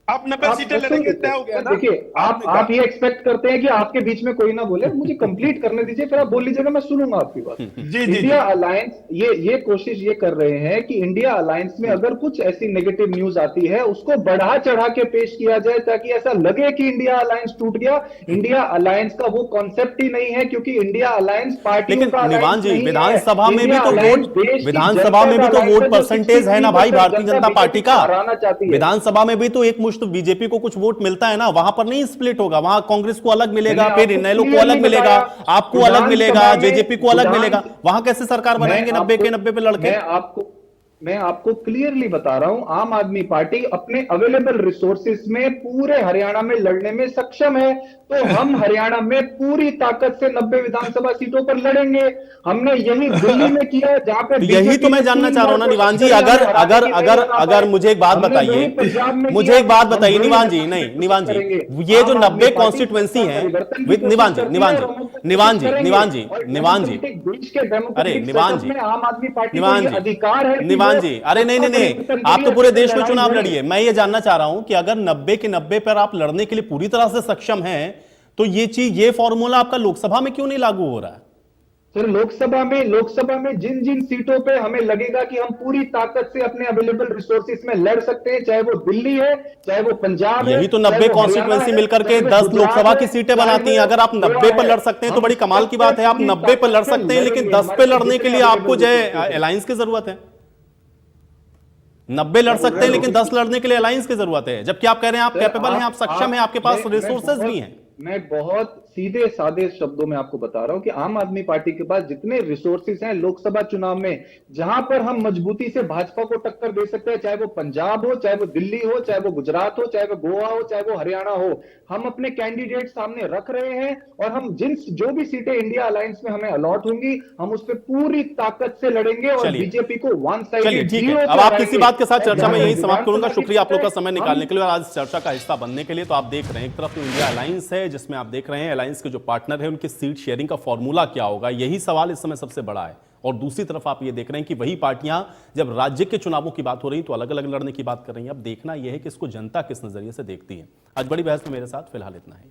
आप 90 सीटें लड़ेंगे तय हो गया ना। देखिए आप ये एक्सपेक्ट करते हैं कि आपके बीच में कोई ना बोले, मुझे कंप्लीट करने दीजिए, फिर आप बोल लीजिएगा, मैं सुनूंगा आपकी बात। इंडिया अलायंस ये कोशिश ये कर रहे हैं कि इंडिया अलायंस में अगर कुछ ऐसी नेगेटिव न्यूज आती है उसको बढ़ा चढ़ा के पेश किया जाए ताकि ऐसा लगे कि इंडिया अलायंस टूट गया। इंडिया अलायंस का वो कॉन्सेप्ट ही नहीं है, क्योंकि इंडिया अलायंस पार्टी। लेकिन निवान जी विधानसभा में भी तो वोट परसेंटेज है ना भाई भारतीय जनता पार्टी का, विधानसभा में भी तो एक मुश्त बीजेपी को कुछ वोट मिलता है ना, वहां पर नहीं स्प्लिट होगा, वहां कांग्रेस को अलग मिलेगा, फिर इनेलो को अलग मिलेगा, आपको अलग मिलेगा, जेजेपी को अलग मिलेगा, वहां कैसे सरकार बनाएंगे 90 के 90 पे लड़के? मैं आपको क्लियरली बता रहा हूं, आम आदमी पार्टी अपने अवेलेबल रिसोर्सेस में पूरे हरियाणा में लड़ने में सक्षम है। तो हम हरियाणा में पूरी ताकत से 90 विधानसभा सीटों पर लड़ेंगे। हमने यही दिल्ली में किया, जहां पे यही तो मैं जानना चाह रहा हूं ना निवान जी, अगर मुझे एक बात बताइए, निवान जी, नहीं निवान जी, ये जो 90 कॉन्स्टिट्यूएंसी है, निवान जी, अरे निवान जी, अधिकार है निवान जी, अरे नहीं, आप तो पूरे देश में चुनाव लड़िए। मैं ये जानना चाह रहा हूं कि अगर 90 के 90 पर आप लड़ने के लिए पूरी तरह से सक्षम हैं, तो ये फॉर्मूला आपका लोकसभा में क्यों नहीं लागू हो रहा है? सर लोकसभा में जिन सीटों पे हमें लगेगा कि हम पूरी ताकत से अपने अवेलेबल रिसोर्सेज में लड़ सकते हैं, चाहे वो दिल्ली है, चाहे वो पंजाब है, यही तो 90 कॉन्स्टिट्यूएंसी मिलकर के 10 लोकसभा की सीटें बनाती हैं। अगर आप 90 पर लड़ सकते हैं तो बड़ी कमाल की बात है, आप 90 पर लड़ सकते हैं, लेकिन 10 पे लड़ने के लिए आपको अलायंस की जरूरत है। 90 लड़ सकते हैं लेकिन 10 लड़ने के लिए अलायंस की जरूरत है, जबकि आप कह रहे हैं आप कैपेबल हैं, आप सक्षम हैं, आपके पास रिसोर्सेज भी हैं। मैं बहुत सीधे सादे शब्दों में आपको बता रहा हूं कि आम आदमी पार्टी के पास जितने रिसोर्सेज हैं लोकसभा चुनाव में, जहां पर हम मजबूती से भाजपा को टक्कर दे सकते हैं, चाहे वो पंजाब हो, चाहे वो दिल्ली हो, चाहे वो गुजरात हो, चाहे वो गोवा हो, चाहे वो हरियाणा हो, हम अपने कैंडिडेट सामने रख रहे हैं। और हम जो भी सीटें इंडिया अलायंस में हमें अलॉट होंगी, हम उस पर पूरी ताकत से लड़ेंगे और बीजेपी को वन साइड। ठीक है, अब आप किसी बात के साथ चर्चा में यही समाप्त करूंगा। शुक्रिया आप लोग का समय निकालने के लिए और आज चर्चा का हिस्सा बनने के लिए। तो आप देख रहे हैं एक तरफ तो इंडिया अलायंस है, जिसमें आप देख रहे हैं अलायंस के जो पार्टनर है उनकी सीट शेयरिंग का फॉर्मूला क्या होगा, यही सवाल इस समय सबसे बड़ा है। और दूसरी तरफ आप ये देख रहे हैं कि वही पार्टियां जब राज्य के चुनावों की बात हो रही तो अलग अलग लड़ने की बात कर रही हैं। अब देखना यह है कि इसको जनता किस नजरिए से देखती है। आज बड़ी बहस में मेरे साथ फिलहाल इतना ही।